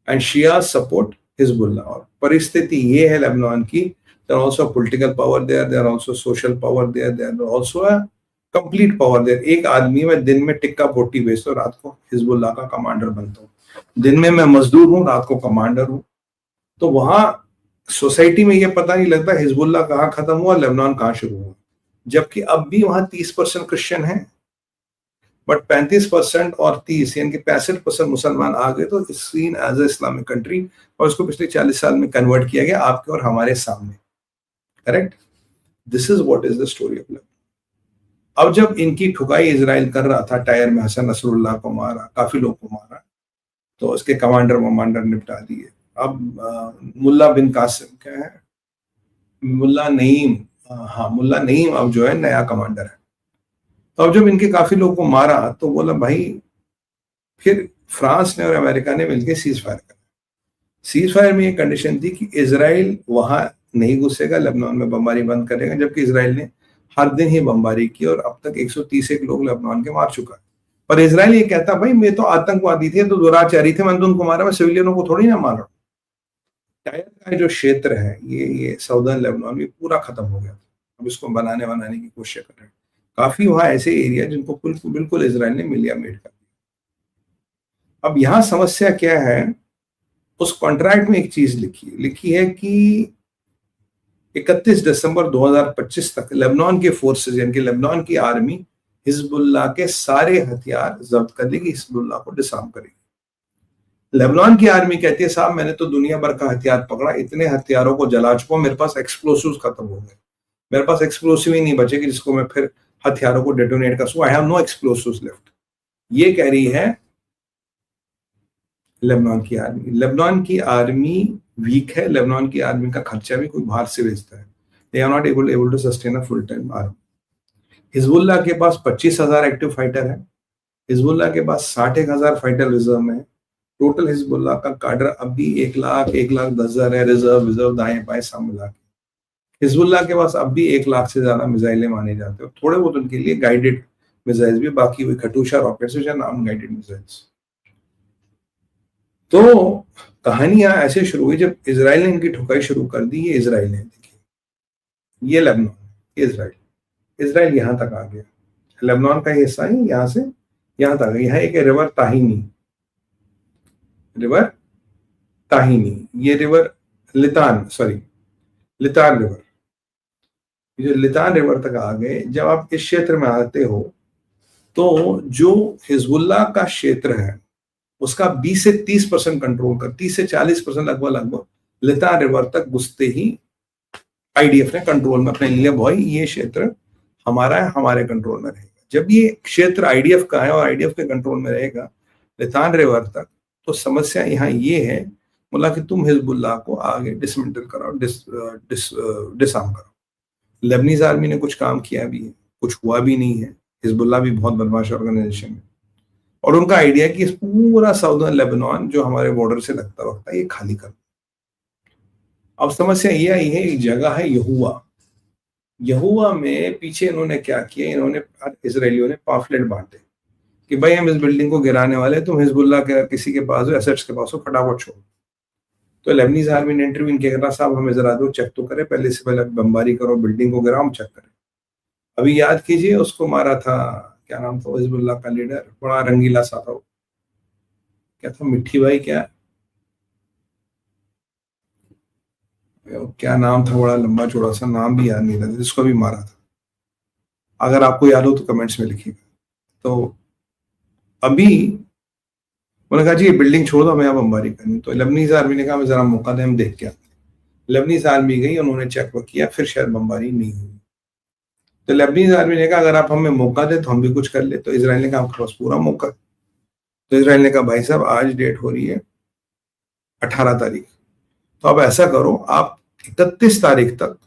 and Shias support Hezbollah. और परिस्थिति ये है लेबनान की, there also political power there, there also social power there, there also a complete power there. एक आदमी मैं दिन में टिक्का बोटी बेचता हूँ, रात को हिजबुल्लाह का कमांडर बनता हूँ। दिन में मैं मजदूर हूँ, रात को कमांडर हूँ। तो वहां सोसाइटी में ये पता नहीं लगता हिजबुल्लाह कहाँ खत्म हुआ, लेबनान कहाँ शुरू हुआ। जबकि अब भी वहां 30% क्रिश्चियन है, बट 35% और 30 यानी कि 65% मुसलमान आ गए। तो seen as a Islamic country, और इसको पिछले 40 साल में कन्वर्ट किया गया आपके और हमारे सामने। Correct, this is what is the story of Lebanon. अब जब इनकी ठुकाई इजराइल कर रहा था, टायर में हसन नसरुल्लाह को मारा, काफी लोग को मारा, तो उसके कमांडर निपटा दिए। अब मुल्ला बिन कासिम क्या है, मुल्ला नईम, हाँ मुल्ला नईम अब जो है नया कमांडर है। तो अब जब इनके काफी लोगों को मारा तो बोला भाई, फिर फ्रांस ने और अमेरिका ने मिलकर सीज फायर करा। सीज फायर में ये कंडीशन थी कि इजराइल वहां नहीं घुसेगा, लेबनान में बमबारी बंद करेगा। जबकि इजराइल ने हर दिन ही बमबारी की और अब तक 131 लोग लेबनान के मार चुका है। पर इजराइल ये कहता भाई मैं तो आतंकवादी थे, तो दुराचारी थे, मैंने तो उनको मारा, मैं सिविलियनों को थोड़ी ना मार रहा हूँ। टायर का जो क्षेत्र है ये साउदर्न लेबनान में पूरा खत्म हो गया था। अब इसको बनाने की कोशिश कर रहे हैं। काफी वहां ऐसे एरिया जिनको बिल्कुल इजराइल ने मिलिया मेड कर दिया। अब यहाँ समस्या क्या है, उस कॉन्ट्रैक्ट में एक चीज लिखी है कि 31 दिसंबर 2025 तक लेबनान के फोर्सेस यानी कि लेबनान की आर्मी हिजबुल्लाह के सारे हथियार जब्त कर लेगी, हिजबुल्लाह को डिसआर्म करेगी। लेबनान की आर्मी कहती है साहब मैंने तो दुनिया भर का हथियार पकड़ा, इतने हथियारों को जला चुका, मेरे पास एक्सप्लोसिव खत्म हो गए, मेरे पास एक्सप्लोसिव ही नहीं बचे कि जिसको मैं फिर हथियारों को डेटोनेट कर सकूं। I have no explosives left, ये कह रही है लेबनान की आर्मी। लेबनान की आर्मी वीक है, लेबनान की आर्मी का खर्चा भी कोई बाहर से भेजता है। They are not able to sustain a full time army. Hezbollah के पास 25,000 एक्टिव फाइटर है, हिजबुल्लाह के पास 61,000 फाइटर रिजर्व में है। टोटल हिजबुल्लाह का काडर अभी 1,10,000 है, रिजर्व दाएं बाएं सब मिला के। हिजबुल्लाह के पास अब भी 1 लाख से ज्यादा मिसाइलें माने जाते हैं, थोड़े बहुत उनके लिए गाइडेड मिसाइल्स भी, बाकी हुई खटूशा रॉकेट्स या नॉन गाइडेड मिसाइल्स। तो कहानियां ऐसे शुरू हुई जब इजराइल ने इनकी ठुकाई शुरू कर दी। ये इजराइल ने, देखिए ये लेबनान, इजराइल यहां तक आ गया, लेबनान का हिस्सा ही यहां से यहां तक। यहाँ एक रिवर ताहिनी, ये रिवर लितान रिवर, जो लितान रिवर तक आ गए। जब आप इस क्षेत्र में आते हो तो जो हिजबुल्लाह का क्षेत्र है उसका 20 से 30% कंट्रोल कर, 30 से 40% लगभग लितान रिवर तक घुसते ही आईडीएफ ने कंट्रोल में अपने लिया। भाई ये क्षेत्र हमारा है, हमारे कंट्रोल में रहेगा। जब ये क्षेत्र आईडीएफ का है और आईडीएफ के कंट्रोल में रहेगा लितान रिवर तक, तो समस्या यहाँ ये है बोला कि तुम हिजबुल्लाह को आगे डिसमेंटल कराओ, डिसआर्म करो। लेबनीज आर्मी ने कुछ काम किया भी है, कुछ हुआ भी नहीं है। हिजबुल्लाह भी बहुत बदमाश ऑर्गेनाइजेशन है और उनका आइडिया है कि इस पूरा साउदर्न लेबनान जो हमारे बॉर्डर से लगता है ये खाली कर। अब समस्या ये आई है, एक जगह है यहुआ, यहुआ में पीछे इन्होंने क्या किया, इन्होंने इजरायलियों ने पाफलेट बांटे कि भाई हम इस बिल्डिंग को गिराने वाले, तुम हिजबुल्लाह के किसी के पास हो, एसेट्स के पास हो, फटाफट छोड़ो। तो लेबनीज आर्मी ने इंटरव्यू किया, कहा साहब हमें जरा दो, चेक तो करे पहले, से पहले बमबारी करो, बिल्डिंग को गिराओ, हम चेक करें। अभी याद कीजिए उसको मारा था, क्या नाम था हिजबुल्लाह का लीडर, बड़ा रंगीला सा था, क्या था, मिट्टी भाई, क्या नाम था, बड़ा लंबा चौड़ा सा, नाम भी याद नहीं था, जिसको भी मारा था। अगर आपको याद हो तो कमेंट्स में लिखिएगा। तो अभी उन्होंने कहा जी ये बिल्डिंग छोड़ दो, हमें यहाँ बमबारी करनी। तो लेबनीज आर्मी ने कहा मैं जरा मौका दें, हम देख के आते। लेबनीज आर्मी गई, उन्होंने चेक किया, फिर शायद बमबारी नहीं हुई। तो लेबनीज आर्मी ने कहा अगर आप हमें मौका दे तो हम भी कुछ कर ले। तो इसराइल ने कहा आपके पास पूरा मौका। तो इसराइल ने कहा भाई साहब आज डेट हो रही है 18 तारीख, तो अब ऐसा करो आप 31 तारीख तक,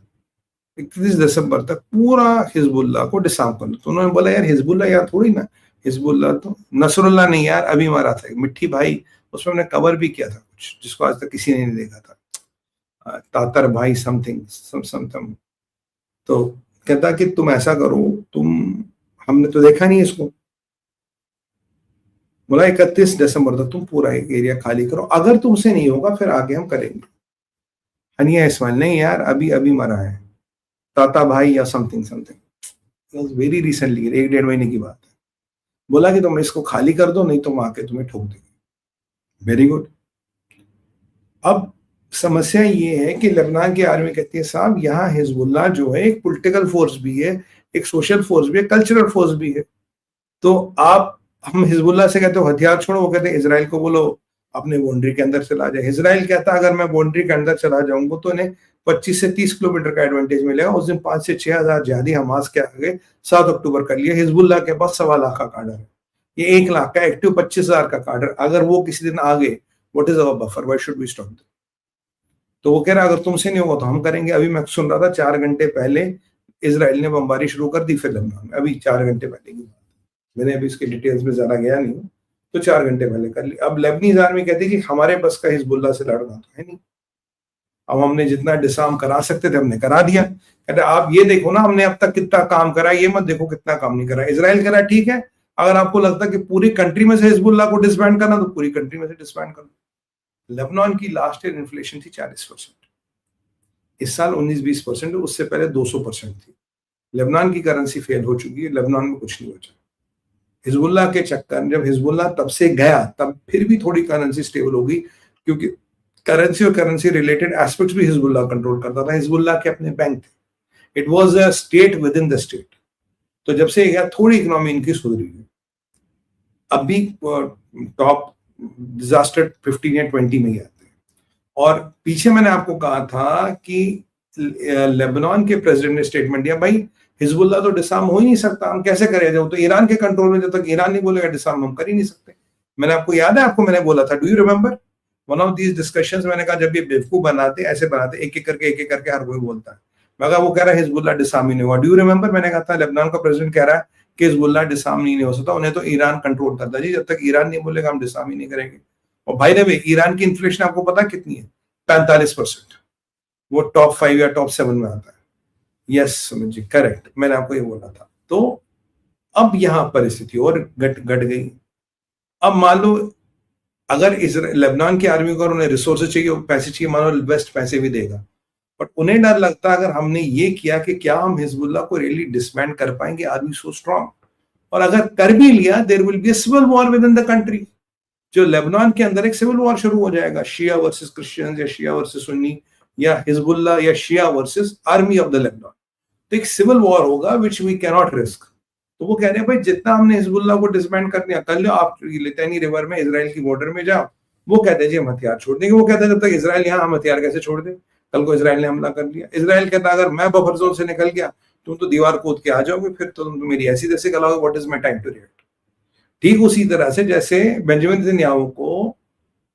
31 दिसंबर तक पूरा हिजबुल्लाह को डिसार्म कर लो। तो उन्होंने बोला यार हिजबुल्लाह यार थोड़ी ना, हिजबुल्लाह तो नसरुल्लाह नहीं यार, अभी मारा था मिट्टी भाई, उसमें हमने कवर भी किया था कुछ, जिसको आज तक किसी ने नहीं देखा था, तातर भाई समथिंग समथिंग। तो कहता कि तुम ऐसा करो, तुम, हमने तो देखा नहीं इसको। बोला 31 दिसंबर तक तुम पूरा एरिया खाली करो, अगर तुमसे नहीं होगा फिर आगे हम करेंगे। हनिया इस्माइल नहीं यार अभी अभी मरा है, ताता भाई या समथिंग समथिंग, वेरी रिसेंटली, 1-1.5 महीने की बात है। बोला कि तुम इसको खाली कर दो, नहीं तो हम आके तुम्हें ठोक देंगे। Very good. अब समस्या ये है कि लेबनान की आर्मी कहती है साहब यहाँ हिजबुल्लाह जो है एक पॉलिटिकल फोर्स भी है, एक सोशल फोर्स भी है, कल्चरल फोर्स भी है। तो आप, हम हिजबुल्लाह से कहते हो हथियार छोड़ो, वो कहते हैं इसराइल को बोलो अपने बाउंड्री के अंदर चला जाए। इसराइल कहता है अगर मैं बाउंड्री के अंदर चला जाऊंगा तो इन्हें 25 से 30 किलोमीटर का एडवांटेज मिलेगा। उस दिन 5 से 6 हजार जिहादी हमास के आगे 7 अक्टूबर कर लिया। हिजबुल्लाह के पास 1.25 लाख का कार्डर है, ये 1 लाख का एक्टिव, 25,000 का कार्डर। अगर वो किसी दिन आ गए, what is our buffer, why should we stop? तो वो कह रहा अगर तुमसे नहीं होगा तो हम करेंगे। अभी मैं सुन रहा था 4 घंटे पहले इसराइल ने बमबारी शुरू कर दी फिर लेबनान में, अभी 4 घंटे पहले की बात। मैंने अभी इसके डिटेल्स में ज्यादा गया नहीं, तो 4 घंटे पहले कर ली। अब लेबनीज आर्मी कहती है कि हमारे बस का हिजबुल्लाह से लड़ना तो है नहीं, अब हमने जितना डिसार्म करा सकते थे हमने करा दिया। कहते आप ये देखो ना हमने अब तक कितना काम करा, ये मत देखो कितना काम नहीं करा। इसराइल कह रहा है ठीक है, अगर आपको लगता है कि पूरी कंट्री में से हिजबुल्लाह को डिसबैंड करना तो पूरी कंट्री में से डिसबैंड करो। लेबनान की लास्ट ईयर इन्फ्लेशन थी 40%, इस साल 19-20% है, उससे पहले 200% थी। लेबनान की करेंसी फेल हो चुकी है, लेबनान में कुछ नहीं बचा। हिजबुल्लाह के चक्कर, जब हिजबुल्लाह तब से गया तब फिर भी थोड़ी करेंसी स्टेबल होगी, क्योंकि करेंसी और करेंसी रिलेटेड एस्पेक्ट्स भी हिजबुल्लाह कंट्रोल करता था। हिजबुल्लाह के अपने बैंक थे, it was a state with in the state. तो जब से गया थोड़ी इकोनॉमी इनकी सुधरी है। अभी टॉप डिजास्टर 15 या 20 में ही आते हैं। और पीछे मैंने आपको कहा था कि लेबनान के प्रेसिडेंट ने स्टेटमेंट दिया भाई हिजबुल्लाह तो डिसार्म हो ही नहीं सकता, हम कैसे करें, जब तो ईरान के कंट्रोल में, जब तक ईरान नहीं बोलेगा डिसार्म हम कर ही नहीं सकते। मैंने आपको याद है, आपको मैंने बोला था, do you remember one of these discussions, मैंने कहा जब ये बेवकूफ बनाते ऐसे बनाते, एक एक करके हर कोई बोलता है। मैं कहा वो कह रहा है हिजबुल्लाह डिसार्म ही नहीं हुआ। डू यू रिमेंबर मैंने कहा था लेबनान का प्रेसिडेंट कह रहा है कि हिजबुल्लाह डिसार्म नहीं हो सकता, उन्हें तो ईरान कंट्रोल करता है। जी जब तक ईरान नहीं बोलेगा हम डिसार्म ही नहीं करेंगे। और भाई रे ईरान की इन्फ्लेशन आपको पता कितनी है? 45%। वो टॉप 5 या टॉप 7 में आता है। यस सुमित जी करेक्ट, मैंने आपको ये बोला था। तो अब यहां परिस्थिति और घट गई। अब मान लो अगर लेबनान की आर्मी को उन्हें रिसोर्सेज चाहिए, पैसे चाहिए, मान लो वेस्ट पैसे भी देगा, बट उन्हें डर लगता है अगर हमने ये किया कि क्या हम हिजबुल्लाह को रियली डिसबैंड कर पाएंगे, आर्मी सो स्ट्रांग। और अगर कर भी लिया there will be a civil war within the country, जो लेबनान के अंदर एक सिविल वॉर शुरू हो जाएगा, शिया वर्सेस क्रिश्चियंस या शिया वर्सेस सुन्नी या हिजबुल्लाह या Shia versus army of the Lebanon. तो एक सिविल वॉर होगा which we can not risk. तो वो कह रहे हैं भाई जितना हमने हिजबुल्लाह को डिसबैंड कर लिया कर लो, आप लितानी रिवर में इसराइल की बॉर्डर में जाओ। वो कहते हैं जी हम हथियार छोड़ देंगे। वो कहते हैं जब तक इसराइल यहाँ, हम हथियार कैसे छोड़ दें? कल को इसराइल ने हमला कर लिया। इसराइल कहता है अगर मैं बफर जोन से निकल गया तुम तो दीवार कूद के आ जाओगे, फिर तो तुम मेरी ऐसी जैसे कहलाओगे, what is my time to react. ठीक उसी तरह से जैसे बेंजामिन नेतन्याहू को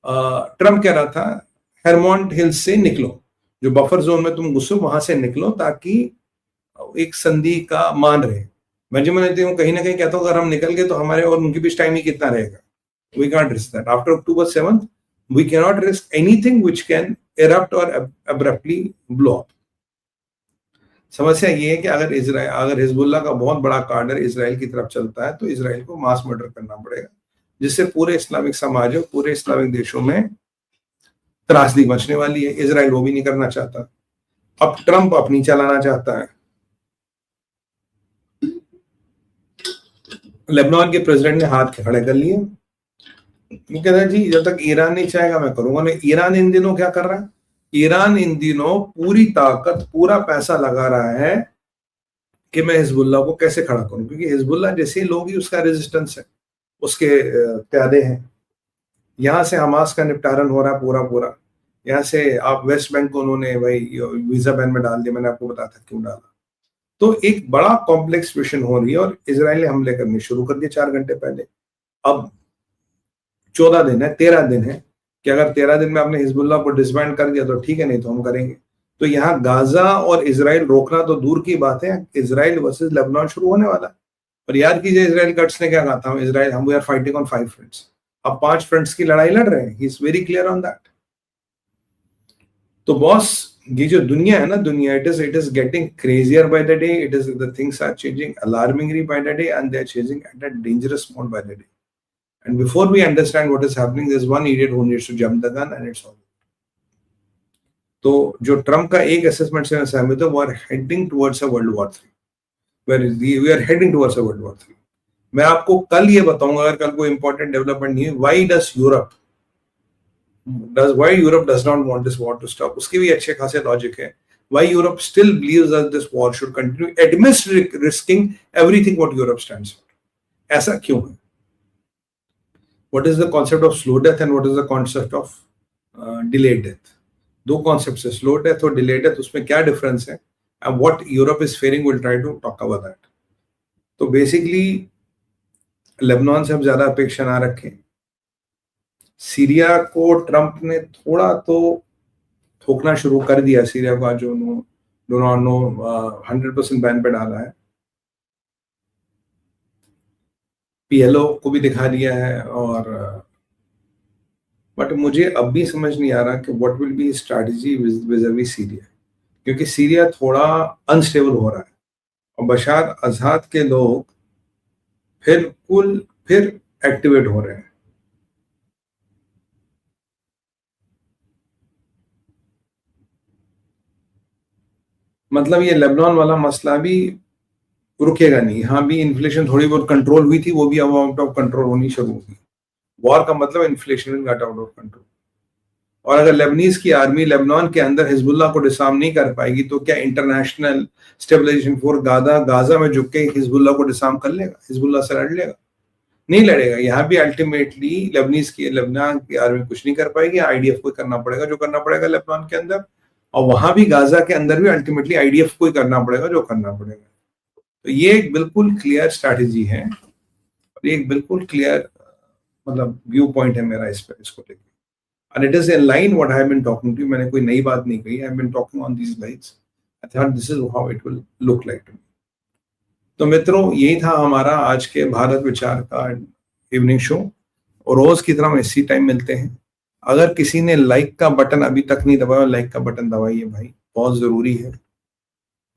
ट्रम्प कह रहा था हेरमोंट हिल्स से निकलो, जो बफर जोन में तुम घुसो वहां से निकलो ताकि एक संधि का मान रहे। बेंजामिन नेतन्याहू कहीं ना कहीं कहता हूं अगर हम निकल गए तो हमारे और उनके बीच टाइम ही कितना रहेगा। We can't risk that. After October 7th we cannot risk anything which can erupt or abruptly blow up. समस्या ये है कि अगर हिजबुल्ला का बहुत बड़ा कार्डर इसराइल की तरफ चलता है तो इसराइल को मास मर्डर करना पड़ेगा, जिससे पूरे इस्लामिक समाज और पूरे इस्लामिक देशों में त्रासदी मचने वाली है। इसराइल वो भी नहीं करना चाहता। अब ट्रंप अपनी चलाना चाहता है। लेबनान के प्रेसिडेंट ने हाथ खड़े कर लिए, वो कहता है जी जब तक ईरान नहीं चाहेगा मैं करूंगा नहीं। ईरान इन दिनों क्या कर रहा है? ईरान इन दिनों पूरी ताकत पूरा पैसा लगा रहा है कि मैं हिजबुल्लाह को कैसे खड़ा करूं, क्योंकि हिजबुल्लाह जैसे लोग ही उसका रेजिस्टेंस है, उसके प्यादे हैं। यहां से हमास का निपटारण हो रहा है पूरा पूरा। यहाँ से आप वेस्ट बैंक को उन्होंने भाई वीजा बैन में डाल दिया, मैंने आपको बताया था क्यों डाला। तो एक बड़ा कॉम्प्लेक्स सिचुएशन हो रही है और इसराइल ने हमले करने शुरू कर दिए 4 घंटे पहले। अब 14 दिन है, 13 दिन है कि अगर 13 दिन में आपने हिजबुल्लाह को डिसबैंड कर दिया तो ठीक है, नहीं तो हम करेंगे। तो यहाँ गाजा और इसराइल रोकना तो दूर की बात है, इसराइल वर्सेस लेबनान शुरू होने वाला है। और याद कीजिए इसराइल गट्स ने क्या कहा था, इसराइल हम we are fighting on 5 fronts. अब 5 फ्रंट्स की लड़ाई लड़ रहे हैं, he is very clear on that. तो बॉस ये जो दुनिया है ना, दुनिया it is getting crazier by the day, it is the things are changing alarmingly by the day and they are changing at a dangerous mode by the day. And before we understand what is happening, there's one idiot who needs to jump the gun and it's all. तो जो Trump का एक assessment से मैं सहमत हूं, वो are heading towards a world war 3, we are heading towards a world war 3। मैं आपको कल ये बताऊंगा, अगर कल कोई इंपॉर्टेंट डेवलपमेंट नहीं है, why Europe does not want this war to stop. उसके भी अच्छे खासे लॉजिक है। Why Europe still believes that this war should continue amidst risking everything what Europe stands for? ऐसा क्यों है? What is the concept of slow death and what is the concept of delayed death? दो concepts है, slow death और delayed death, उसमें क्या difference है? And what Europe is fearing, we'll try to talk about that. तो basically Lebanon से हम ज्यादा अपेक्षा ना रखें। सीरिया को ट्रंप ने थोड़ा तो थोकना शुरू कर दिया, सीरिया का जो डू नॉट नो 100% बैन पे डाला है। पीएलओ को भी दिखा दिया है, और बट मुझे अब भी समझ नहीं आ रहा कि what will be strategy विज़ Syria, क्योंकि सीरिया थोड़ा अनस्टेबल हो रहा है और बशार असाद के लोग फिर एक्टिवेट हो रहे हैं। मतलब ये लेबनान वाला मसला भी रुकेगा नहीं। यहाँ भी इन्फ्लेशन थोड़ी बहुत कंट्रोल हुई थी, वो भी अब आउट ऑफ कंट्रोल होनी शुरू होगी। वॉर का मतलब inflation will get out of control. और अगर लेबनीज की आर्मी लेबनान के अंदर हिजबुल्लाह को डिसार्म नहीं कर पाएगी तो क्या इंटरनेशनल स्टेबलाइजेशन फोर्स गाजा में झुक के हिजबुल्लाह को डिसार्म कर लेगा? हिजबुल्लाह से लड़ लेगा? नहीं लड़ेगा। यहाँ भी अल्टीमेटली लेबनान की आर्मी कुछ नहीं कर पाएगी, आईडीएफ को करना पड़ेगा जो करना पड़ेगा लेबनान के अंदर, और वहां भी गाजा के अंदर भी अल्टीमेटली आईडीएफ को करना पड़ेगा जो करना पड़ेगा। तो ये एक बिल्कुल क्लियर स्ट्रैटेजी है और एक बिल्कुल क्लियर मतलब व्यू पॉइंट है मेरा इस पर, इसको लेकर। And it is in line what I have been talking to you. मैंने कोई नई बात नहीं कही, I have been talking on these lines. I thought this is how it will look like to me. तो मित्रों, यही था हमारा आज के भारत विचार का इवनिंग शो, और रोज की तरह हम इसी टाइम मिलते हैं। अगर किसी ने लाइक का बटन अभी तक नहीं दबाया, लाइक का बटन दबाइए भाई, बहुत जरूरी है,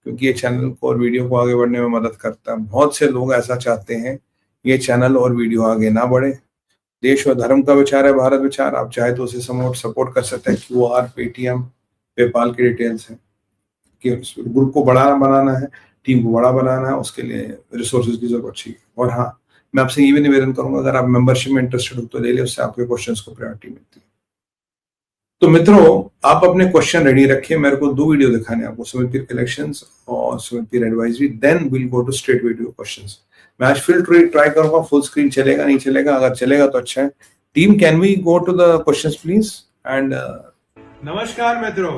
क्योंकि ये चैनल को और वीडियो को आगे बढ़ने में मदद करता है। बहुत से लोग ऐसा चाहते हैं ये चैनल और वीडियो आगे ना बढ़े। देश और धर्म का विचार है भारत विचार, आप चाहे तो उसे सपोर्ट कर सकते हैं। QR, पेटीएम, पेपाल की डिटेल्स है कि ग्रुप को बड़ा बनाना है, टीम को बड़ा बनाना है, उसके लिए रिसोर्सेज की जरूरत चाहिए। और हाँ, मैं आपसे ये भी निवेदन करूंगा, अगर आप मेंबरशिप में इंटरेस्टेड हो तो ले ले, उससे आपके क्वेश्चंस को प्रायोरिटी मिलती है। तो मित्रों, आप अपने क्वेश्चन रेडी रखिए, मेरे को 2 वीडियो दिखाने हैं आपको, सुमित पीर कलेक्शंस और Sumit Peer advisory, then will go to straight video questions. मैं आज फिल्टर ट्राई करूंगा, फुल स्क्रीन चलेगा नहीं चलेगा, अगर चलेगा तो अच्छा है। Team, can we go to the questions please? And नमस्कार मित्रों,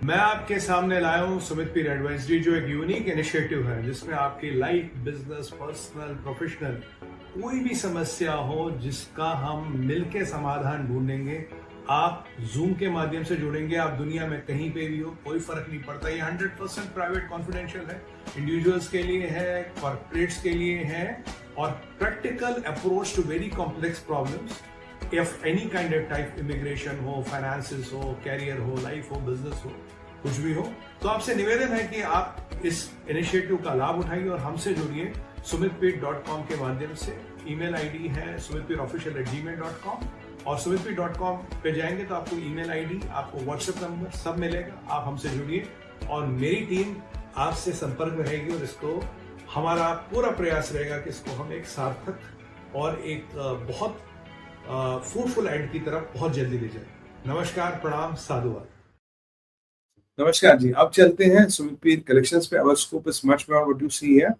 मैं आपके सामने लाया हूं सुमित पीर एडवाइजरी, जो एक यूनिक इनिशिएटिव है जिसमें आपकी लाइफ, बिजनेस, पर्सनल, प्रोफेशनल कोई भी समस्या हो जिसका हम मिलके समाधान ढूंढेंगे। आप जूम के माध्यम से जुड़ेंगे, आप दुनिया में कहीं पे भी हो, कोई फर्क नहीं पड़ता। ये 100% प्राइवेट कॉन्फिडेंशियल है, इंडिविजुअल्स के लिए है, कॉर्पोरेट्स के लिए है, और practical approach to very complex problems of any kind of type, immigration हो, फाइनेंसेस हो, कैरियर हो, लाइफ हो, बिजनेस हो, कुछ भी हो। तो आपसे निवेदन है कि आप इस इनिशिएटिव का लाभ उठाइए और हमसे जुड़िए sumitpir.com के माध्यम से। ईमेल आईडी है sumitpirofficial@gmail.com और sumitpir.com पे जाएंगे तो आपको ईमेल आईडी, आपको व्हाट्सएप नंबर सब मिलेगा। आप हमसे जुड़िए और मेरी टीम आपसे संपर्क में रहेगी और इसको हमारा पूरा प्रयास रहेगा कि इसको हम एक सार्थक और एक बहुत फ्रूटफुल एंड की तरफ बहुत जल्दी ले जाए। नमस्कार, प्रणाम, साधुवाद। नमस्कार जी, अब चलते हैं सुमित पीर कलेक्शंस पे। Our scope is much more what you see here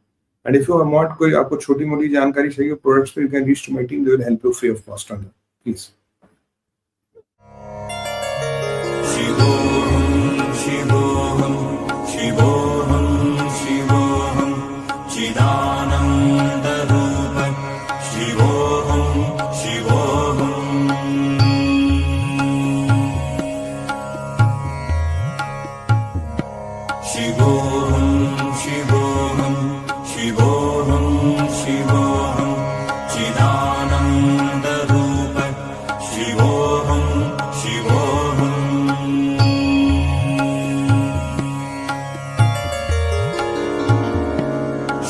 and if you want कोई आपको छोटी मोटी जानकारी चाहिए प्रोडक्ट्स पे, you can reach to my team, they will help you free of cost on that, please. शिवोहं शिवोहं शिवोहं शिवोहं चिदानन्दरूप शिवोहं शिवोहं शिवोहं शिवोहं शिवोहं शिवोहं चिदानन्दरूप शिवोहं शिवोहं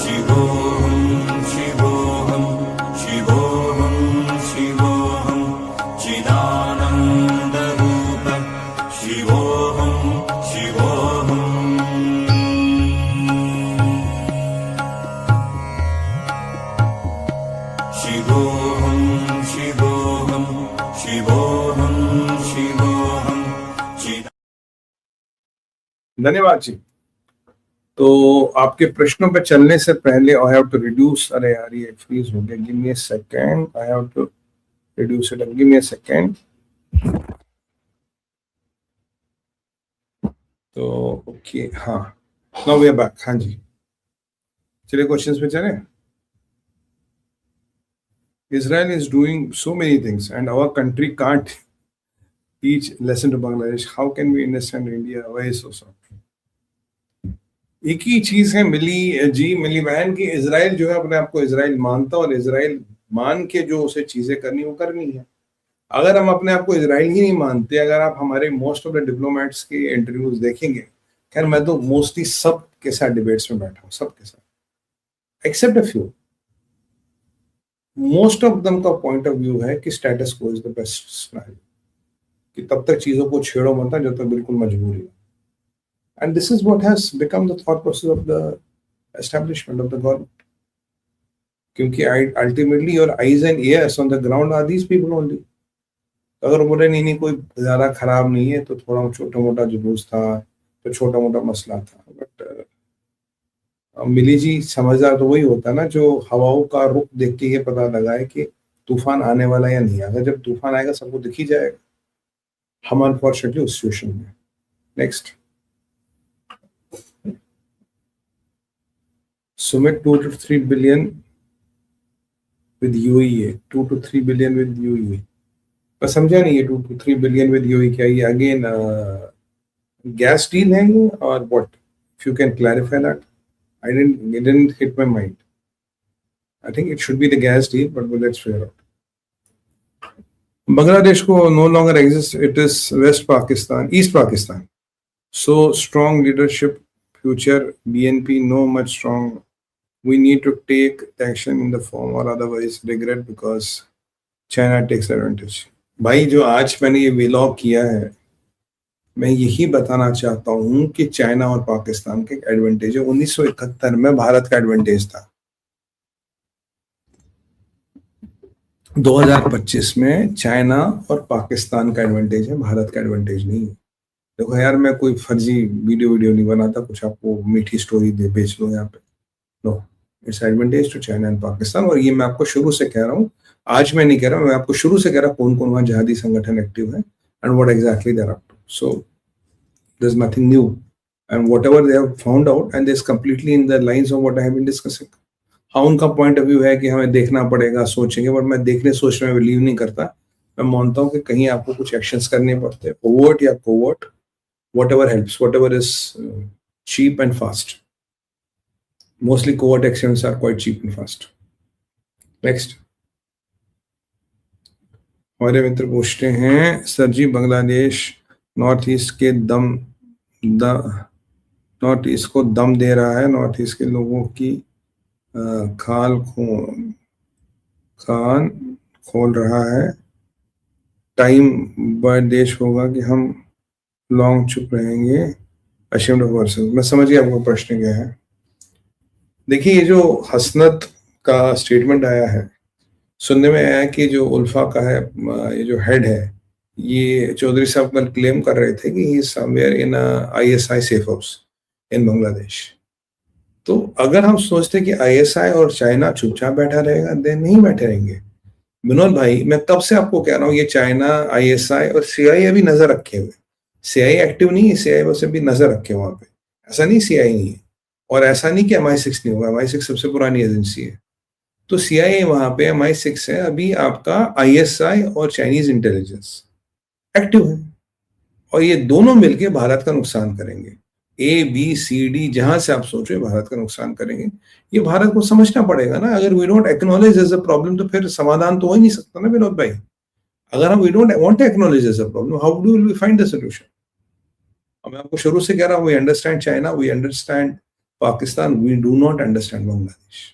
शिवोहं शिवोहं शिवोहं शिवोहं चिदानन्दरूप शिवोहं शिवोहं शिवोहं शिवोहं शिवोहं शिवोहं चिदा। धन्यवाद जी। तो आपके प्रश्नों पे चलने से पहले आई हैव टू रिड्यूस, अरे यार ये फ्रीज हो गया, give me a second, I have to reduce it, give me a second. तो ओके, हाँ, नाउ वी आर बैक। हाँ जी, चलिए क्वेश्चंस पे चलें। Israel is doing so many things and our country can't teach lesson to Bangladesh. How can we understand India? Why is so soft? एक ही चीज है मिली बहन की, इजराइल जो है अपने आप को इजराइल मानता और इजराइल मान के जो उसे चीजें करनी वो करनी है। अगर हम अपने आप को इजराइल ही नहीं मानते, अगर आप हमारे मोस्ट ऑफ द डिप्लोमेट्स के इंटरव्यूज देखेंगे, खैर मैं तो मोस्टली सब के साथ डिबेट्स में बैठा हूँ, सबके साथ except a few, most of them का पॉइंट ऑफ व्यू है कि स्टेटस को इज द बेस्ट स्नाइल, कि तब तक चीजों को छेड़ो मत जब तक बिल्कुल मजबूरी हो। And this is what has become the thought process of the establishment of the government, क्योंकि ultimately your eyes and ears on the ground are these people only. अगर बोले नहीं कोई ज्यादा खराब नहीं है तो थोड़ा छोटा मोटा जुलूस था, तो छोटा मोटा मसला था, बट मिली जी समझदार तो वही होता है ना जो हवाओं का रुख देख के ये पता लगाए कि तूफान आने वाला या नहीं। अगर जब तूफान आएगा सबको दिख ही जाएगा। हम अनफॉर्चुनेटली उस सिचुएशन में। Next, Sumit 2 to 3 billion with UAE, 2 to 3 billion with UAE। मैं समझा नहीं ये 2 to 3 billion with UAE क्या, ये अगेन गैस डील है ये और what? If you can clarify that, it didn't hit my mind. I think it should be the gas deal, but let's figure out. Bangladesh ko no longer exists. It is West Pakistan, East Pakistan. So strong leadership, future BNP no much strong. We need to take action in the form or otherwise regret because China takes advantage. भाई जो आज मैंने ये vlog किया है, मैं यही बताना चाहता हूं कि चाइना और पाकिस्तान के एडवांटेज है। 1971 में भारत का एडवांटेज था, 2025 में चाइना और पाकिस्तान का एडवांटेज है, भारत का एडवांटेज नहीं है। देखो यार, मैं कोई फर्जी वीडियो नहीं बनाता, कुछ आपको मीठी स्टोरी दे बेच लो यहाँ पे। No, it's advantage to China and Pakistan. और ये मैं आपको शुरू से कह रहा हूँ, आज मैं नहीं कह रहा, मैं आपको शुरू से कह रहा कौन कौन वहाँ जिहादी संगठन एक्टिव है and what exactly they are up to. So there's nothing new, and whatever they have found out, and this completely in the lines of what I have been discussing. हाँ, उनका पॉइंट ऑफ व्यू है कि हमें देखना पड़ेगा, सोचेंगे, but मैं देखने सोचने में बिलीव नहीं करता। मैं मानता हूँ कि कहीं आपको कुछ एक्शंस करने पड़ते हैं, ओवर्ट या covert, whatever helps, whatever is cheap and fast. Mostly covert actions are quite cheap and fast. Next, हमारे मित्र पूछते हैं, सर जी बांग्लादेश नॉर्थ ईस्ट के दम नॉर्थ ईस्ट को दम दे रहा है, नॉर्थ ईस्ट के लोगों की खान खोल रहा है। टाइम बड़ देश होगा कि हम लॉन्ग चुप रहेंगे। Ashamed of versus. मैं समझ गया आपका प्रश्न क्या है। देखिए, ये जो हसनत का स्टेटमेंट आया है, सुनने में आया कि जो उल्फा का है, ये जो हेड है, ये चौधरी साहब कल क्लेम कर रहे थे कि he is somewhere in ISI safe house in Bangladesh. तो अगर हम सोचते कि ISI और चाइना चुपचाप बैठा रहेगा, देन नहीं बैठे रहेंगे। विनोद भाई, मैं कब से आपको कह रहा हूँ, ये चाइना, ISI और CIA भी नजर रखे हुए। CIA एक्टिव नहीं है, CIA बस भी नजर रखे वहां पे। ऐसा नहीं CIA नहीं है, और ऐसा नहीं कि MI6 नहीं होगा। MI6 सबसे पुरानी एजेंसी है। तो CIA वहां पे, MI6 है, अभी आपका ISI और चाइनीज इंटेलिजेंस एक्टिव है, और ये दोनों मिलके भारत का नुकसान करेंगे। ABCD जहां से आप सोच रहे भारत का नुकसान करेंगे। ये भारत को समझना पड़ेगा ना। अगर we don't acknowledge as a problem, तो फिर समाधान तो हो ही नहीं सकता ना विनोद भाई। अगर हम we don't want to acknowledge as a problem, how do will we find the solution? मैं आपको शुरू से कह रहा हूं, we understand China, we understand Pakistan, we do not understand Bangladesh.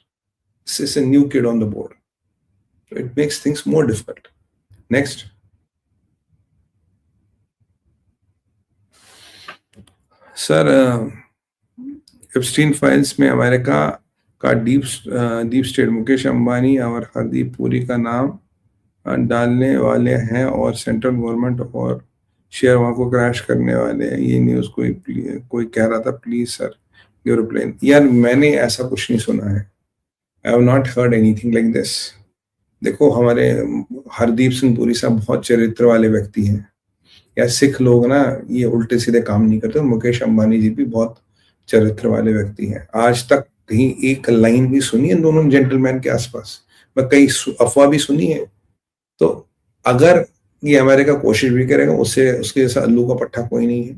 This is a new kid on the board, so it makes things more difficult. Next. Sir, Epstein files में America का deep state Mukesh Ambani और हरदीप पुरी का नाम डालने वाले हैं, और सेंट्रल गवर्नमेंट और शेयर वहां को क्रैश करने वाले हैं। ये न्यूज़ कोई कह रहा था। Please sir give reply. यार, मैंने ऐसा कुछ नहीं सुना है। I have not heard anything like this. देखो, हमारे हरदीप सिंह पुरी साहब बहुत चरित्र वाले व्यक्ति हैं। या सिख लोग ना, ये उल्टे सीधे काम नहीं करते। मुकेश अंबानी जी भी बहुत चरित्र वाले व्यक्ति हैं। आज तक कहीं एक लाइन भी सुनी है दोनों जेंटलमैन के आसपास? मैं कई अफवाह भी सुनी है। तो अगर ये अमेरिका कोशिश भी करेगा, उसके जैसा अल्लू का पट्टा कोई नहीं है।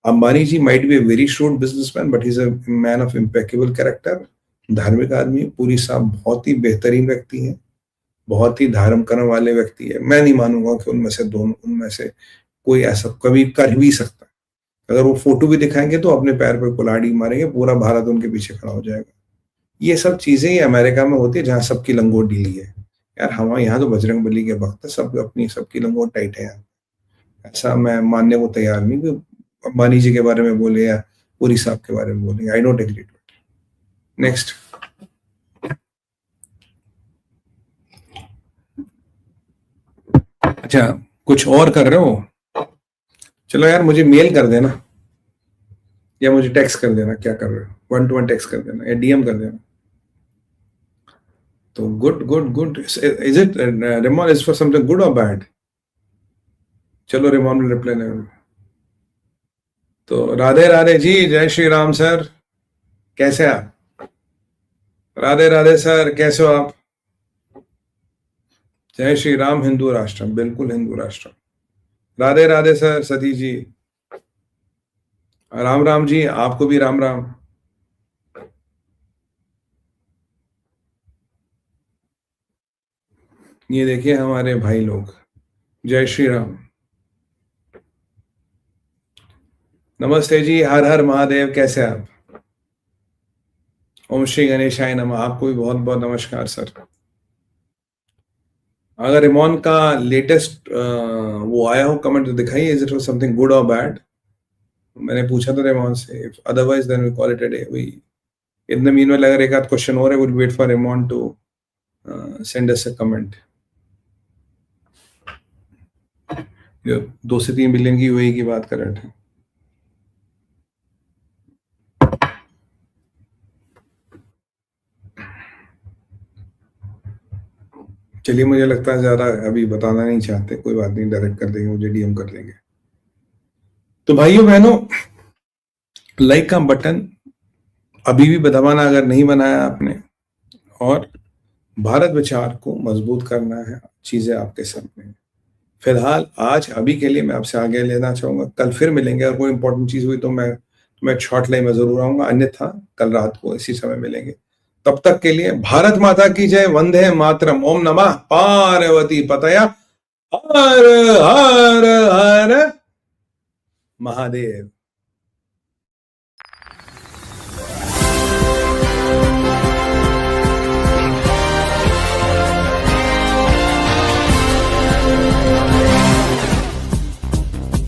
Ambani ji might be a very shrewd businessman, but he is a man of impeccable character, धार्मिक आदमी। पुरी साहब बहुत ही बेहतरीन व्यक्ति हैं, बहुत ही धर्म कर्म वाले व्यक्ति है। मैं नहीं मानूंगा कि उनमें से कोई ऐसा कभी कर भी सकता है। अगर वो फोटो भी दिखाएंगे तो अपने पैर पे कुल्हाड़ी मारेंगे, पूरा भारत उनके पीछे खड़ा हो जाएगा। ये सब चीजें ये अमेरिका में होती है, जहाँ सबकी लंगोट ढीली है। यार, हमारे यहाँ तो बजरंग बली के वक्त है, सबकी लंगोट टाइट है यहाँ। ऐसा मैं मानने को तैयार नहीं कि अंबानी जी के बारे में बोले या पुरी साहब के बारे में बोले। I don't agree to it. Next. अच्छा, कुछ और कर रहे हो? चलो यार, मुझे मेल कर देना या मुझे टेक्स्ट कर देना, क्या कर रहे हो। 1-to-1 टेक्स्ट कर देना या DM कर देना। तो good. Is it Remon, is for something good or bad? चलो, रेमॉन ने रिप्लाई नहीं। तो राधे राधे जी, जय श्री राम सर, कैसे आप? राधे राधे सर, कैसे हो आप? जय श्री राम, हिंदू राष्ट्र, बिल्कुल हिंदू राष्ट्र। राधे राधे सर, सती जी, राम राम जी, आपको भी राम राम। ये देखिए हमारे भाई लोग, जय श्री राम। नमस्ते जी, हर हर महादेव, कैसे आप? ओम श्री गणेशाय नमः। आपको भी बहुत बहुत नमस्कार सर। अगर रेमॉन का लेटेस्ट वो आया हो कमेंट तो दिखाइए, is it something good or bad? मैंने पूछा था रेमॉन से। Otherwise then we call it a day. We in the meanwhile अगर एक आध क्वेश्चन और है, will wait for Remon to send us a comment. 2 से 3 बिलियन की UAE की बात कर रहे थे। चलिए, मुझे लगता है ज्यादा अभी बताना नहीं चाहते, कोई बात नहीं, डायरेक्ट कर देंगे, मुझे DM कर देंगे। तो भाइयों बहनों, लाइक का बटन अभी भी दबाना अगर नहीं बनाया आपने, और भारत विचार को मजबूत करना है। चीजें आपके सामने। फिलहाल आज अभी के लिए मैं आपसे आगे लेना चाहूंगा। कल फिर मिलेंगे। अगर कोई इंपॉर्टेंट चीज हुई तो मैं शॉर्ट लाइन में जरूर आऊंगा, अन्यथा कल रात को इसी समय मिलेंगे। तब तक के लिए भारत माता की जय, वंदे मातरम, ओम नमः पार्वती पतया, हर हर हर महादेव।